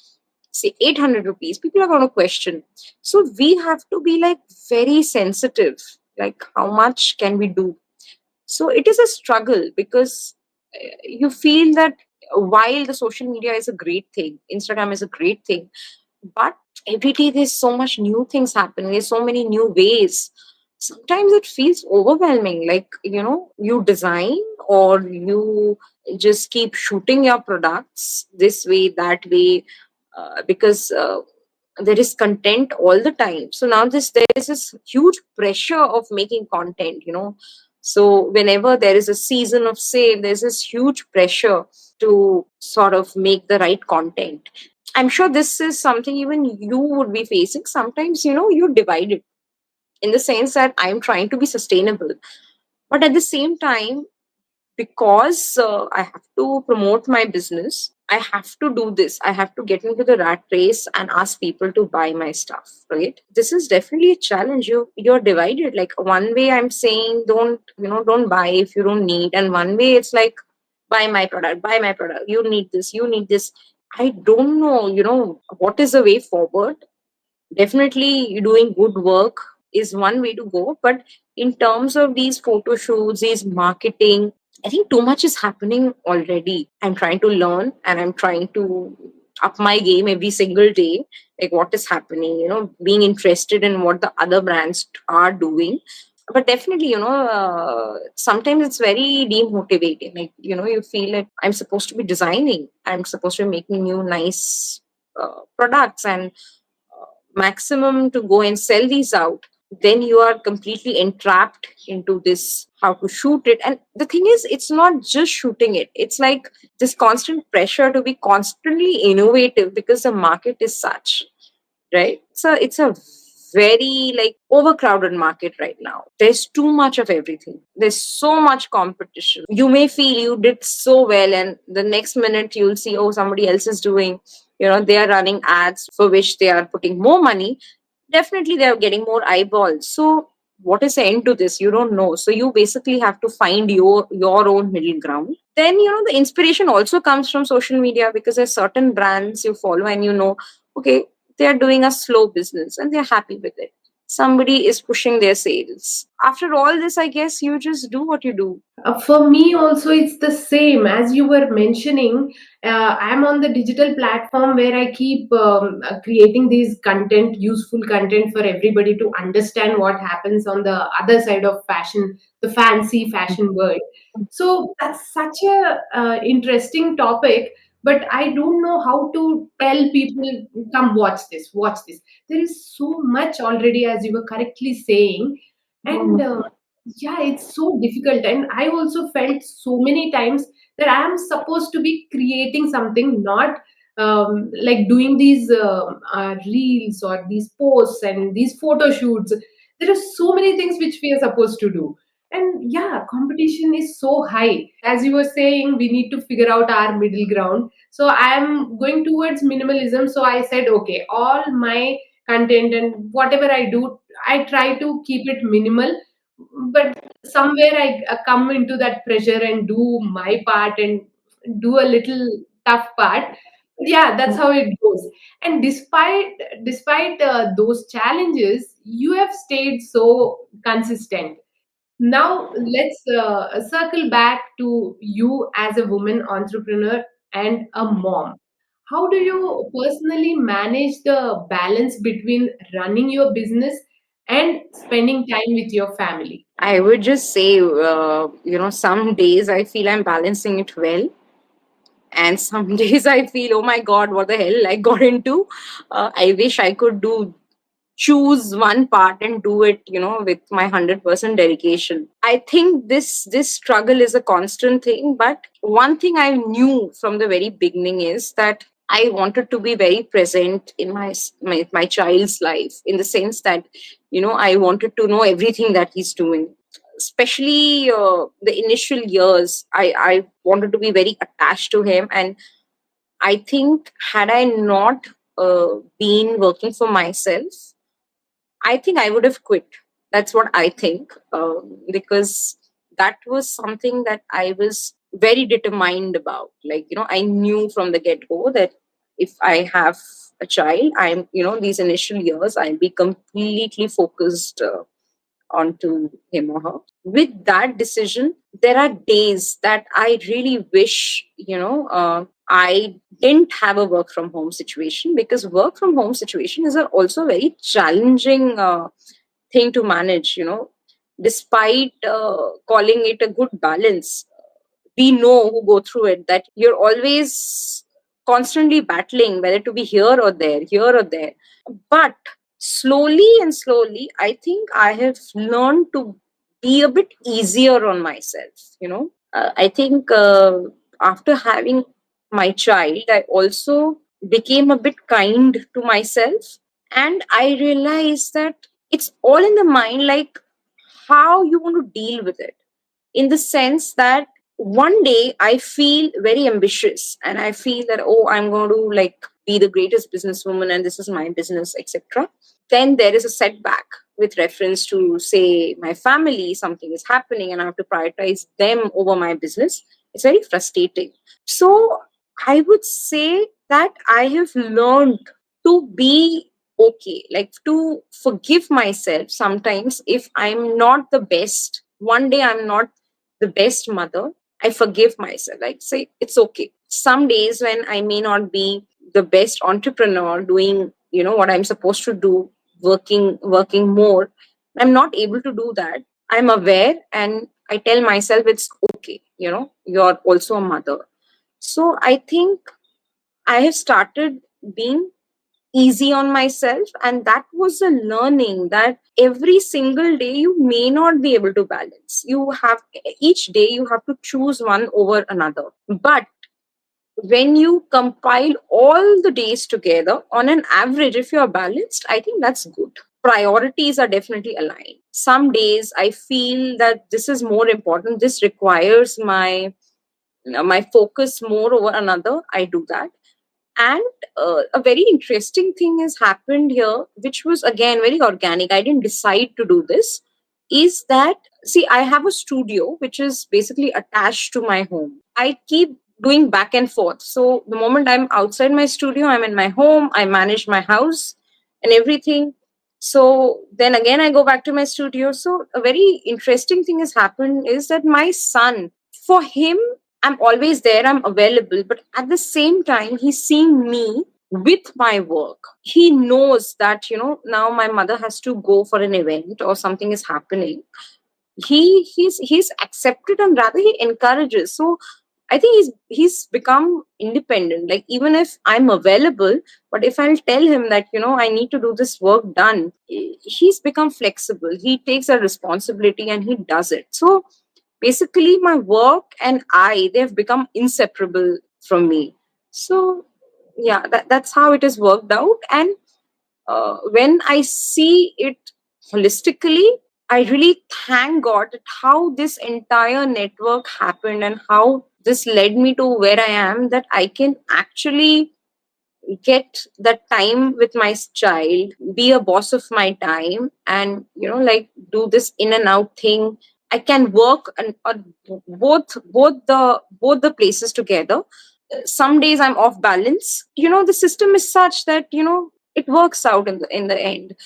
Speaker 2: say 800 rupees, people are going to question. So we have to be like very sensitive, like how much can we do. So it is a struggle, because you feel that while the social media is a great thing, Instagram is a great thing, but every day there's so much new things happening, there's so many new ways. Sometimes it feels overwhelming, like, you design, or you just keep shooting your products this way, that way, because there is content all the time. So now there is this huge pressure of making content, so whenever there is a season of sale, there's this huge pressure to sort of make the right content. I'm sure this is something even you would be facing. Sometimes, you're divided, in the sense that I'm trying to be sustainable, but at the same time, because I have to promote my business, I have to do this. I have to get into the rat race and ask people to buy my stuff, right? This is definitely a challenge. You're divided. Like, one way I'm saying, don't buy if you don't need, and one way it's like, buy my product, buy my product. You need this, you need this. I don't know, what is the way forward. Definitely doing good work is one way to go, but in terms of these photo shoots, these marketing, I think too much is happening already. I'm trying to learn, and I'm trying to up my game every single day, like what is happening, being interested in what the other brands are doing. But definitely, sometimes it's very demotivating. Like, you feel like I'm supposed to be designing, I'm supposed to be making new nice products, and maximum to go and sell these out. then you are completely entrapped into this, how to shoot it. And the thing is, it's not just shooting it, it's like this constant pressure to be constantly innovative because the market is such, right? So it's a very like overcrowded market right now. There's too much of everything. There's so much competition. You may feel you did so well, and the next minute you'll see, oh, somebody else is doing, they are running ads for which they are putting more money. Definitely, they are getting more eyeballs. So, what is the end to this? You don't know. So, you basically have to find your own middle ground. Then, the inspiration also comes from social media, because there's certain brands you follow and okay, they are doing a slow business and they're happy with it. Somebody is pushing their sales. After all this, I guess you just do what you do.
Speaker 1: For me also it's the same as you were mentioning. I'm on the digital platform where I keep creating these content, useful content for everybody to understand what happens on the other side of fashion, the fancy fashion world. So that's such a interesting topic, but I don't know how to tell people, come watch this, watch this. There is so much already, as you were correctly saying. And yeah, it's so difficult. And I also felt so many times that I am supposed to be creating something, not like doing these reels or these posts and these photo shoots. There are so many things which we are supposed to do. And yeah, competition is so high. As you were saying, we need to figure out our middle ground. So I am going towards minimalism. So I said, okay, all my content and whatever I do, I try to keep it minimal, but somewhere I come into that pressure and do my part and do a little tough part. Yeah, that's how it goes. And despite those challenges, you have stayed so consistent. Now let's circle back to you as a woman entrepreneur and a mom. How do you personally manage the balance between running your business and spending time with your family?
Speaker 2: I would just say, some days I feel I'm balancing it well, and some days I feel, oh my god, what the hell I got into. I wish I could choose one part and do it, with my 100% dedication. I think this struggle is a constant thing, but one thing I knew from the very beginning is that I wanted to be very present in my child's life, in the sense that, I wanted to know everything that he's doing, especially the initial years. I wanted to be very attached to him. And I think, had I not been working for myself, I think I would have quit. That's what I think, because that was something that I was very determined about. Like, I knew from the get go that if I have a child, these initial years, I'll be completely focused onto him or her. With that decision, there are days that I really wish, I didn't have a work from home situation, because work from home situation is also a very challenging thing to manage. Despite calling it a good balance, we know who go through it that you're always constantly battling whether to be here or there. But slowly, I think I have learned to be a bit easier on myself. I think after having my child, I also became a bit kind to myself. And I realized that it's all in the mind, like how you want to deal with it, in the sense that one day I feel very ambitious and I feel that, oh, I'm going to like be the greatest businesswoman and this is my business, etc. Then there is a setback with reference to, say, my family. Something is happening and I have to prioritize them over my business. It's very frustrating. So I would say that I have learned to be okay, like to forgive myself sometimes if I'm not the best. One day I'm not the best mother. I forgive myself. Like, say, it's okay. Some days when I may not be the best entrepreneur doing, what I'm supposed to do, working more, I'm not able to do that. I'm aware and I tell myself it's okay. You're also a mother. So I think I have started being easy on myself. And that was a learning that every single day you may not be able to balance. You have, each day you have to choose one over another. But when you compile all the days together, on an average, if you're balanced, I think that's good. Priorities are definitely aligned. Some days I feel that this is more important, this requires my focus more over another, I do that. And a very interesting thing has happened here, which was again very organic. I didn't decide to do this. Is that, see, I have a studio which is basically attached to my home. I keep doing back and forth. So the moment I'm outside my studio, I'm in my home, I manage my house and everything. So then again, I go back to my studio. So a very interesting thing has happened is that my son, for him, I'm always there, I'm available, but at the same time, he's seeing me with my work. He knows that, now my mother has to go for an event or something is happening. He's accepted, and rather he encourages. So I think he's become independent. Like, even if I'm available, but if I'll tell him that, I need to do this work done, he's become flexible. He takes a responsibility and he does it. So basically my work and they've become inseparable from me. So yeah, that's how it has worked out. And when I see it holistically, I really thank God at how this entire network happened and how this led me to where I am, that I can actually get that time with my child, be a boss of my time, and like do this in and out thing. I can work and both the places together. Some days I'm off balance. The system is such that it works out in the end.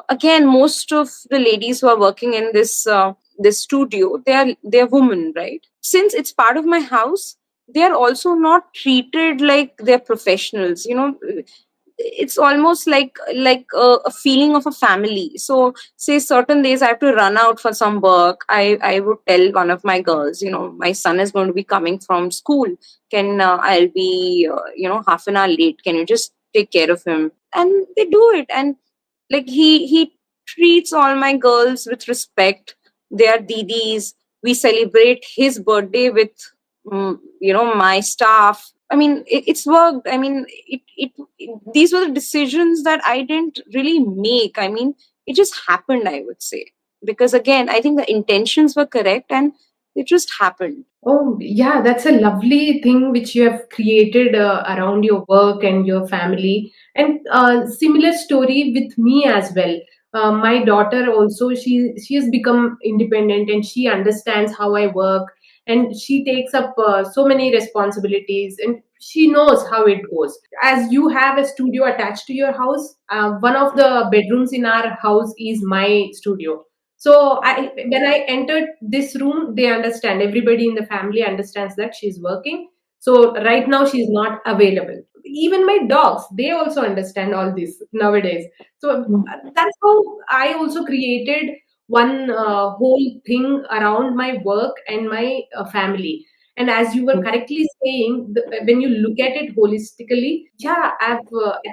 Speaker 2: Again, most of the ladies who are working in this studio, they're women, right? Since it's part of my house, they are also not treated like they're professionals. It's almost like a feeling of a family. So say certain days I have to run out for some work, I would tell one of my girls, my son is going to be coming from school, can I'll be half an hour late, can you just take care of him? And they do it. And like he treats all my girls with respect. They are didis. We celebrate his birthday with my staff. I mean, it's worked. I mean, these were the decisions that I didn't really make. I mean, it just happened, I would say. Because again, I think the intentions were correct and it just happened.
Speaker 1: Oh, yeah, that's a lovely thing which you have created around your work and your family. And similar story with me as well. My daughter also, she has become independent and she understands how I work, and she takes up so many responsibilities and she knows how it goes. As you have a studio attached to your house, one of the bedrooms in our house is my studio. So when I entered this room, they understand. Everybody in the family understands that she's working. So right now she's not available. Even my dogs, they also understand all this nowadays. So that's how I also created one whole thing around my work and my family. And as you were correctly saying, when you look at it holistically, yeah, I've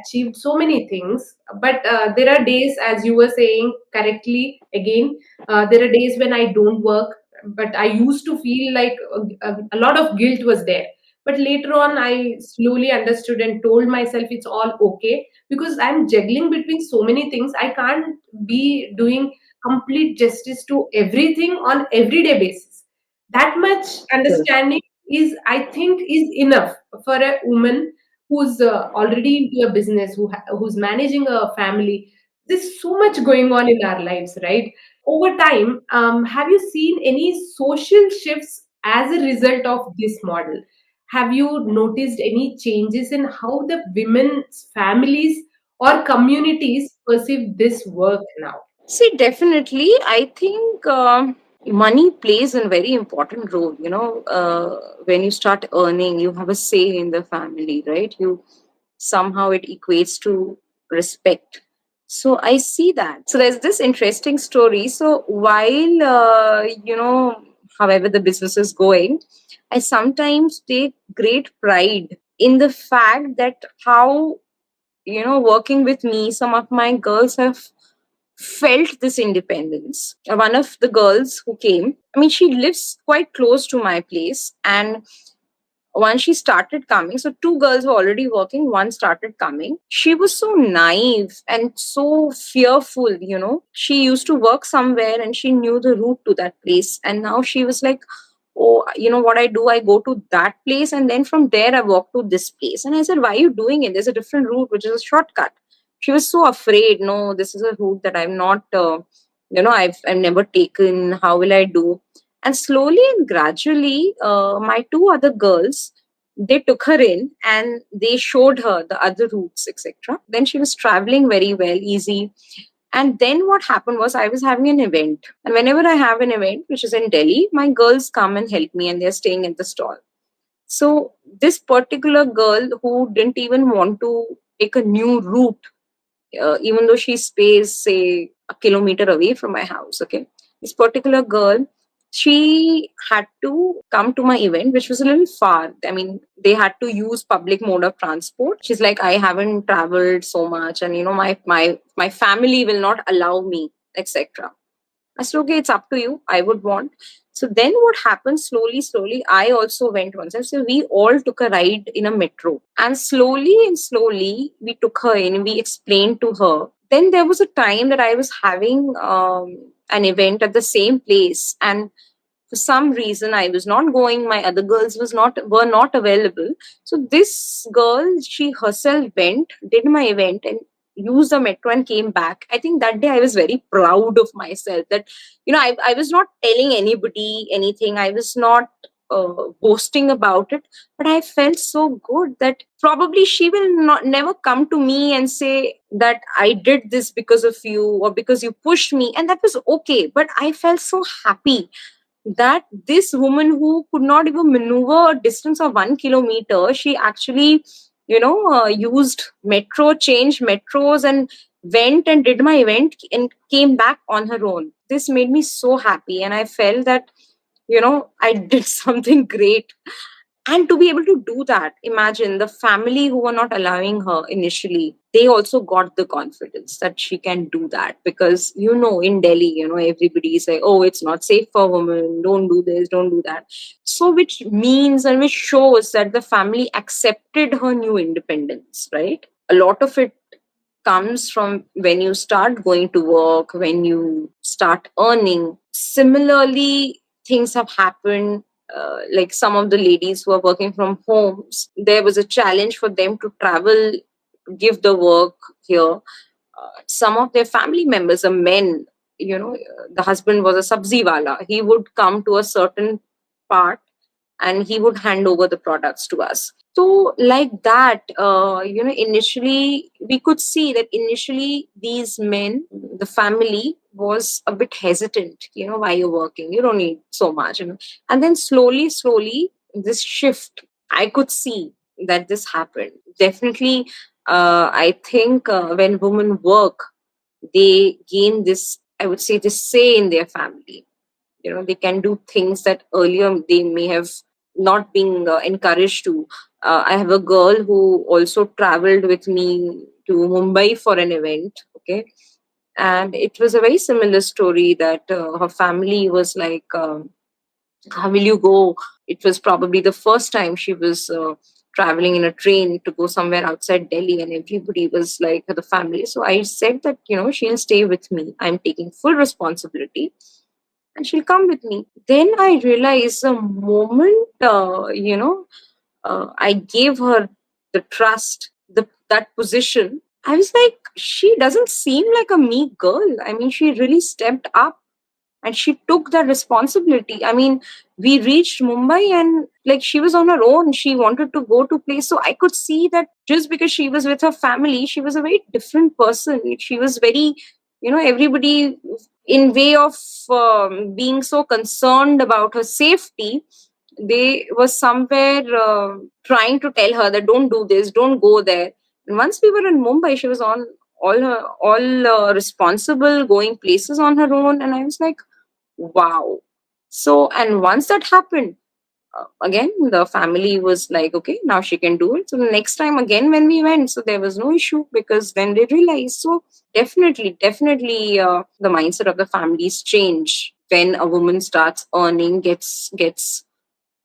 Speaker 1: achieved so many things. But there are days, as you were saying correctly again, there are days when I don't work, but I used to feel like a lot of guilt was there. But later on, I slowly understood and told myself it's all okay, because I'm juggling between so many things. I can't be doing complete justice to everything on everyday basis. That much understanding is, I think, is enough for a woman who's already into a business, who's managing a family. There's so much going on in our lives, right? Over time, have you seen any social shifts as a result of this model? Have you noticed any changes in how the women's families or communities perceive this work now?
Speaker 2: See, definitely, I think money plays a very important role. When you start earning, you have a say in the family, right? You somehow it equates to respect. So I see that. So there's this interesting story. So while however the business is going, I sometimes take great pride in the fact that how working with me, some of my girls have felt this independence. One of the girls who came, I mean, she lives quite close to my place. And once she started coming, so two girls were already working, one started coming. She was so naive and so fearful. She used to work somewhere and she knew the route to that place. And now she was like, oh, what I do, I go to that place and then from there I walk to this place. And I said, why are you doing it? There's a different route, which is a shortcut. She was so afraid. No, this is a route that I'm not, I've never taken. How will I do? And slowly and gradually, my two other girls, they took her in and they showed her the other routes, etc. Then she was traveling very well, easy. And then what happened was I was having an event. And whenever I have an event, which is in Delhi, my girls come and help me and they're staying at the stall. So this particular girl who didn't even want to take a new route, even though she stays, say, a kilometer away from my house, okay? This particular girl, she had to come to my event, which was a little far. I mean, they had to use public mode of transport. She's like, I haven't traveled so much, and my family will not allow me, etc. I said, okay, it's up to you. I would want. So then what happened slowly, slowly, I also went once. So we all took a ride in a metro. And slowly and slowly, we took her in, we explained to her. Then there was a time that I was having an event at the same place. And for some reason I was not going, my other girls were not available. So this girl, she herself went, did my event and used the metro and came back. I think that day I was very proud of myself that I was not telling anybody anything, I was not boasting about it, but I felt so good that probably she will not never come to me and say that I did this because of you or because you pushed me, and that was okay. But I felt so happy that this woman who could not even maneuver a distance of 1 kilometer, she actually, used metro, changed metros, and went and did my event and came back on her own. This made me so happy, and I felt that, I did something great. And to be able to do that, imagine the family who were not allowing her initially, they also got the confidence that she can do that. Because in Delhi, everybody is like, oh, it's not safe for women, don't do this, don't do that. So which means and which shows that the family accepted her new independence, right? A lot of it comes from when you start going to work, when you start earning. Similarly, things have happened. Like some of the ladies who are working from homes, there was a challenge for them to travel, give the work here. Some of their family members are men. The husband was a sabzi wala. He would come to a certain part and he would hand over the products to us. So like that, initially we could see that initially these men, the family was a bit hesitant. Why you're working, you don't need so much. And then slowly this shift, I could see that this happened. Definitely, I think when women work, they gain this, I would say, this say in their family. They can do things that earlier they may have not been encouraged to. I have a girl who also traveled with me to Mumbai for an event, okay, and it was a very similar story that her family was like, how will you go? It was probably the first time she was traveling in a train to go somewhere outside Delhi, and everybody was like, the family. So I said that, she'll stay with me, I'm taking full responsibility, and she'll come with me. Then I realized the moment, I gave her the trust, that position, I was like, she doesn't seem like a meek girl. I mean, she really stepped up and she took that responsibility. I mean, we reached Mumbai and like she was on her own. She wanted to go to place. So I could see that just because she was with her family, she was a very different person. She was very, everybody in way of being so concerned about her safety, they were somewhere trying to tell her that don't do this, don't go there. And once we were in Mumbai, she was on all responsible, going places on her own, and I was like, wow. So, and once that happened, Again, the family was like, okay, now she can do it. So the next time again when we went, so there was no issue, because then they realized. So definitely, the mindset of the families change when a woman starts earning, gets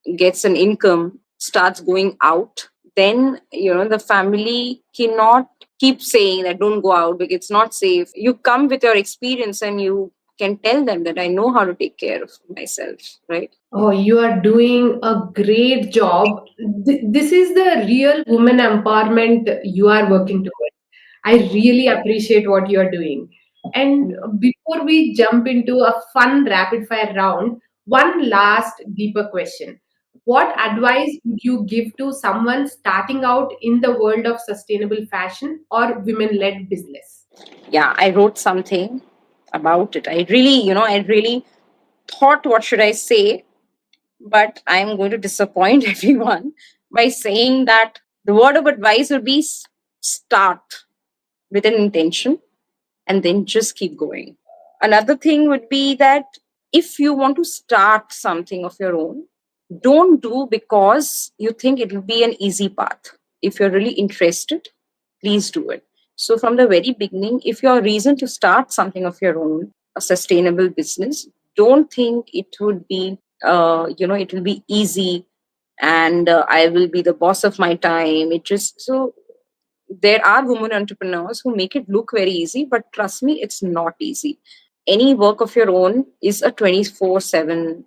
Speaker 2: an income, starts going out. Then the family cannot keep saying that don't go out because it's not safe. You come with your experience and you can tell them that I know how to take care of myself, right?
Speaker 1: Oh, you are doing a great job. This is the real women empowerment you are working towards. I really appreciate what you are doing. And before we jump into a fun rapid fire round, one last deeper question. What advice would you give to someone starting out in the world of sustainable fashion or women led business?
Speaker 2: Yeah, I wrote something about it. I really thought, what should I say? But I'm going to disappoint everyone by saying that the word of advice would be start with an intention and then just keep going. Another thing would be that if you want to start something of your own, don't do because you think it will be an easy path. If you're really interested, please do it. So, from the very beginning, if your reason to start something of your own, a sustainable business, don't think it would be, it will be easy, and I will be the boss of my time. It just so there are women entrepreneurs who make it look very easy, but trust me, it's not easy. Any work of your own is a 24/7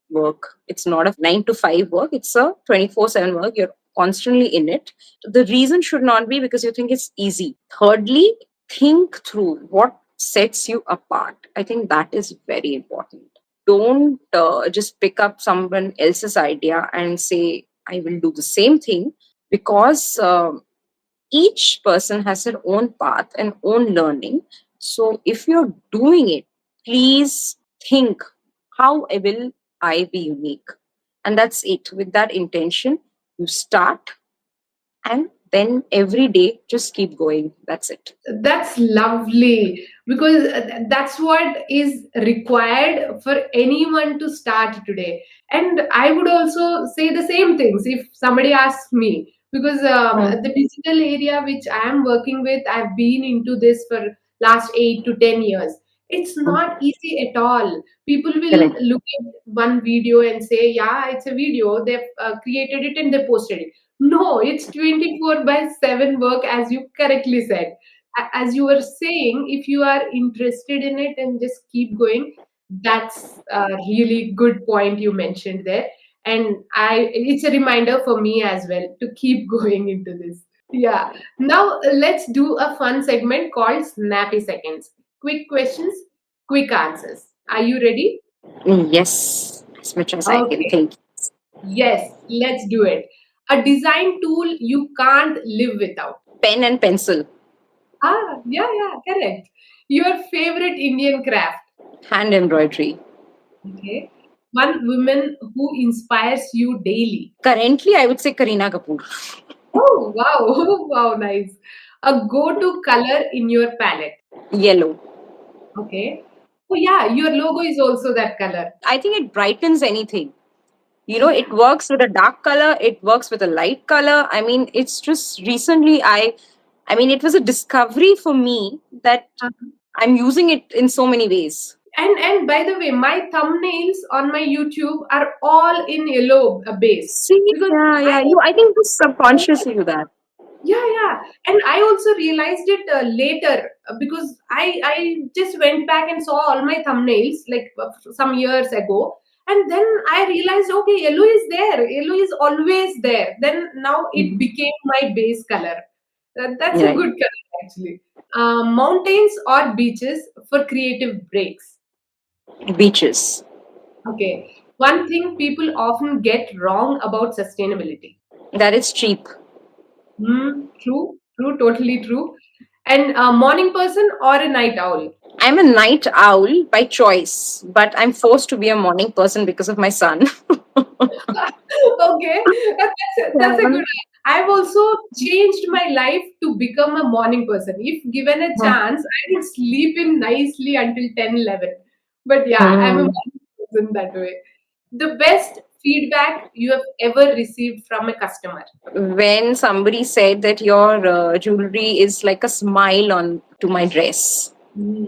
Speaker 2: work. It's not a 9 to 5 work, it's a 24/7 work. You're constantly in it. The reason should not be because you think it's easy. Thirdly, think through what sets you apart. I think that is very important. Don't just pick up someone else's idea and say, I will do the same thing, because each person has their own path and own learning. So if you're doing it, please think, how will I be unique? And that's it. With that intention, you start, and then every day just keep going. That's it.
Speaker 1: That's lovely because that's what is required for anyone to start today. And I would also say the same things if somebody asks me, because
Speaker 2: Mm,
Speaker 1: the digital area which I am working with, I've been into this for last 8 to 10 years. It's
Speaker 2: mm,
Speaker 1: not easy at all. People will
Speaker 2: correct.
Speaker 1: look at one video and say, "Yeah, it's a video. They've created it and they posted it." No, it's 24 by 7 work, as you correctly said. As you were saying, if you are interested in it and just keep going, that's a really good point you mentioned there. And it's a reminder for me as well to keep going into this. Yeah. Now let's do a fun segment called Snappy Seconds. Quick questions, quick answers. Are you ready?
Speaker 2: Yes, as much as I can
Speaker 1: Okay.
Speaker 2: think.
Speaker 1: Yes, let's do it. A design tool you can't live without.
Speaker 2: Pen and pencil,
Speaker 1: Yeah, correct. Your favorite Indian craft.
Speaker 2: hand embroidery.
Speaker 1: Okay. One woman who inspires you daily.
Speaker 2: Currently, I would say Karina Kapoor.
Speaker 1: Oh, wow. Wow, nice. A go-to color in your palette.
Speaker 2: Yellow.
Speaker 1: Okay. Oh, yeah, your logo is also that color.
Speaker 2: I think it brightens anything. It works with a dark color, it works with a light color. I mean, it's just recently I mean, it was a discovery for me that I'm using it in so many ways.
Speaker 1: And by the way, my thumbnails on my YouTube are all in yellow base
Speaker 2: See,
Speaker 1: because
Speaker 2: yeah,
Speaker 1: I
Speaker 2: I think just subconsciously do that.
Speaker 1: yeah, and I also realized it later because I just went back and saw all my thumbnails like some years ago, and then I realized, okay, yellow is there, yellow is always there. Then now it
Speaker 2: Mhm.
Speaker 1: became my base color. That's a
Speaker 2: Right.
Speaker 1: good color actually. Mountains or beaches for creative breaks.
Speaker 2: Beaches.
Speaker 1: Okay, one thing people often get wrong about sustainability.
Speaker 2: That is cheap.
Speaker 1: True, totally true. And a morning person or a night owl?
Speaker 2: I'm a night owl by choice, but I'm forced to be a morning person because of my son.
Speaker 1: Okay, that's a good. I've also changed my life to become a morning person. If given a
Speaker 2: Yeah.
Speaker 1: chance, I would sleep in nicely until 10, 11. But yeah, I'm a
Speaker 2: Hmm.
Speaker 1: morning person that way. The best feedback you have ever received from a customer?
Speaker 2: When somebody said that your jewelry is like a smile on to my dress.
Speaker 1: Mm.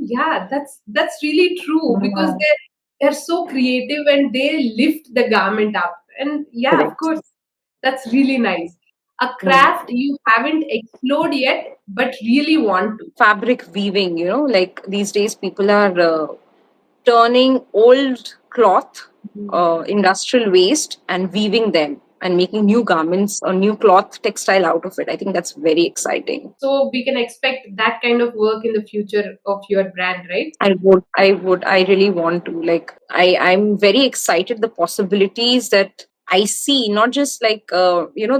Speaker 1: Yeah, that's really true because
Speaker 2: Yeah.
Speaker 1: they're so creative and they lift the garment up. And yeah, of
Speaker 2: Correct.
Speaker 1: course, that's really nice. A
Speaker 2: Mm.
Speaker 1: craft you haven't explored yet, but really want to.
Speaker 2: Fabric weaving, like these days people are turning old cloth, industrial waste, and weaving them and making new garments or new cloth textile out of it. I think that's very exciting.
Speaker 1: So we can expect that kind of work in the future of your brand, right?
Speaker 2: I really want to. Like, I'm very excited the possibilities that I see, not just like,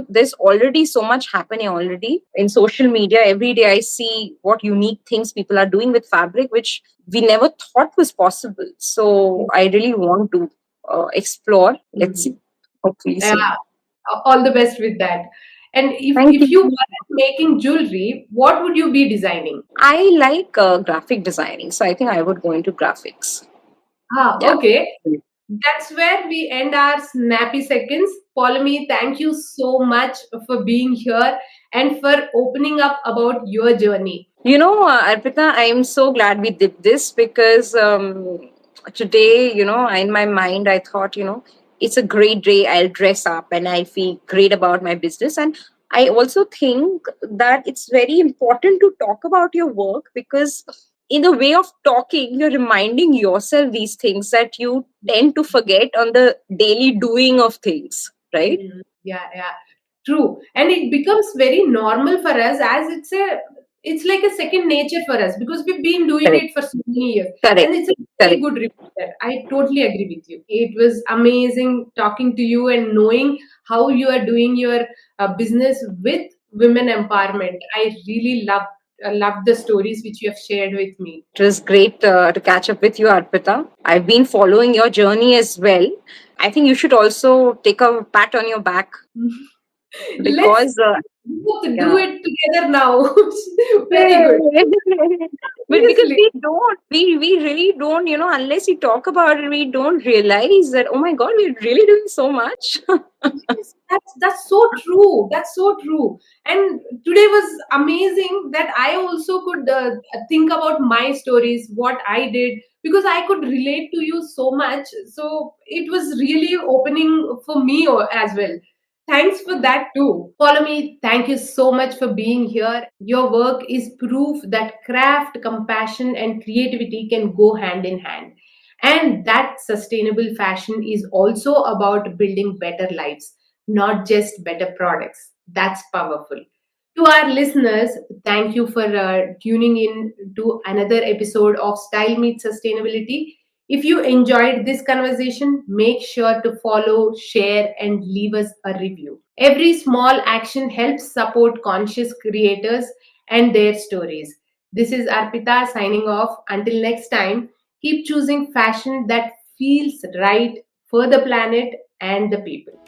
Speaker 2: there's already so much happening already in social media. Every day I see what unique things people are doing with fabric, which we never thought was possible. So I really want to explore. Let's
Speaker 1: Mhm.
Speaker 2: see. Hopefully soon.
Speaker 1: Yeah, all the best with that. And
Speaker 2: Thank
Speaker 1: if you
Speaker 2: you.
Speaker 1: weren't making jewelry, what would you be designing?
Speaker 2: I like graphic designing, so I think I would go into graphics.
Speaker 1: Ah,
Speaker 2: Yeah.
Speaker 1: okay. That's where we end our snappy seconds. Paulami, thank you so much for being here and for opening up about your journey.
Speaker 2: Arpita, I'm so glad we did this because today, in my mind, I thought, it's a great day. I'll dress up and I feel great about my business. And I also think that it's very important to talk about your work because, in the way of talking, you're reminding yourself these things that you tend to forget on the daily doing of things, right?
Speaker 1: Mm, yeah, yeah, true. And it becomes very normal for us as it's like a second nature for us because we've been doing
Speaker 2: Correct.
Speaker 1: it for so many years. And
Speaker 2: Correct.
Speaker 1: it's a very
Speaker 2: Correct.
Speaker 1: good reminder. I totally agree with you. It was amazing talking to you and knowing how you are doing your business with women empowerment. I really love the stories which you have shared with me.
Speaker 2: It was great to catch up with you, Arpita. I've been following your journey as well. I think you should also take a pat on your back
Speaker 1: Let's
Speaker 2: because,
Speaker 1: both do
Speaker 2: yeah.
Speaker 1: it together now. Very good.
Speaker 2: Yay. But because
Speaker 1: Seriously.
Speaker 2: we really don't, unless we talk about it, we don't realize that, oh my God, we're really doing so much.
Speaker 1: Yes, that's so true. That's so true. And today was amazing that I also could think about my stories, what I did, because I could relate to you so much. So it was really opening for me as well. Thanks for that too. Follow me. Thank you so much for being here. Your work is proof that craft, compassion, and creativity can go hand in hand. And that sustainable fashion is also about building better lives, not just better products. That's powerful. To our listeners, thank you for tuning in to another episode of Style Meets Sustainability. If you enjoyed this conversation, make sure to follow, share, and leave us a review. Every small action helps support conscious creators and their stories. This is Arpita signing off. Until next time, keep choosing fashion that feels right for the planet and the people.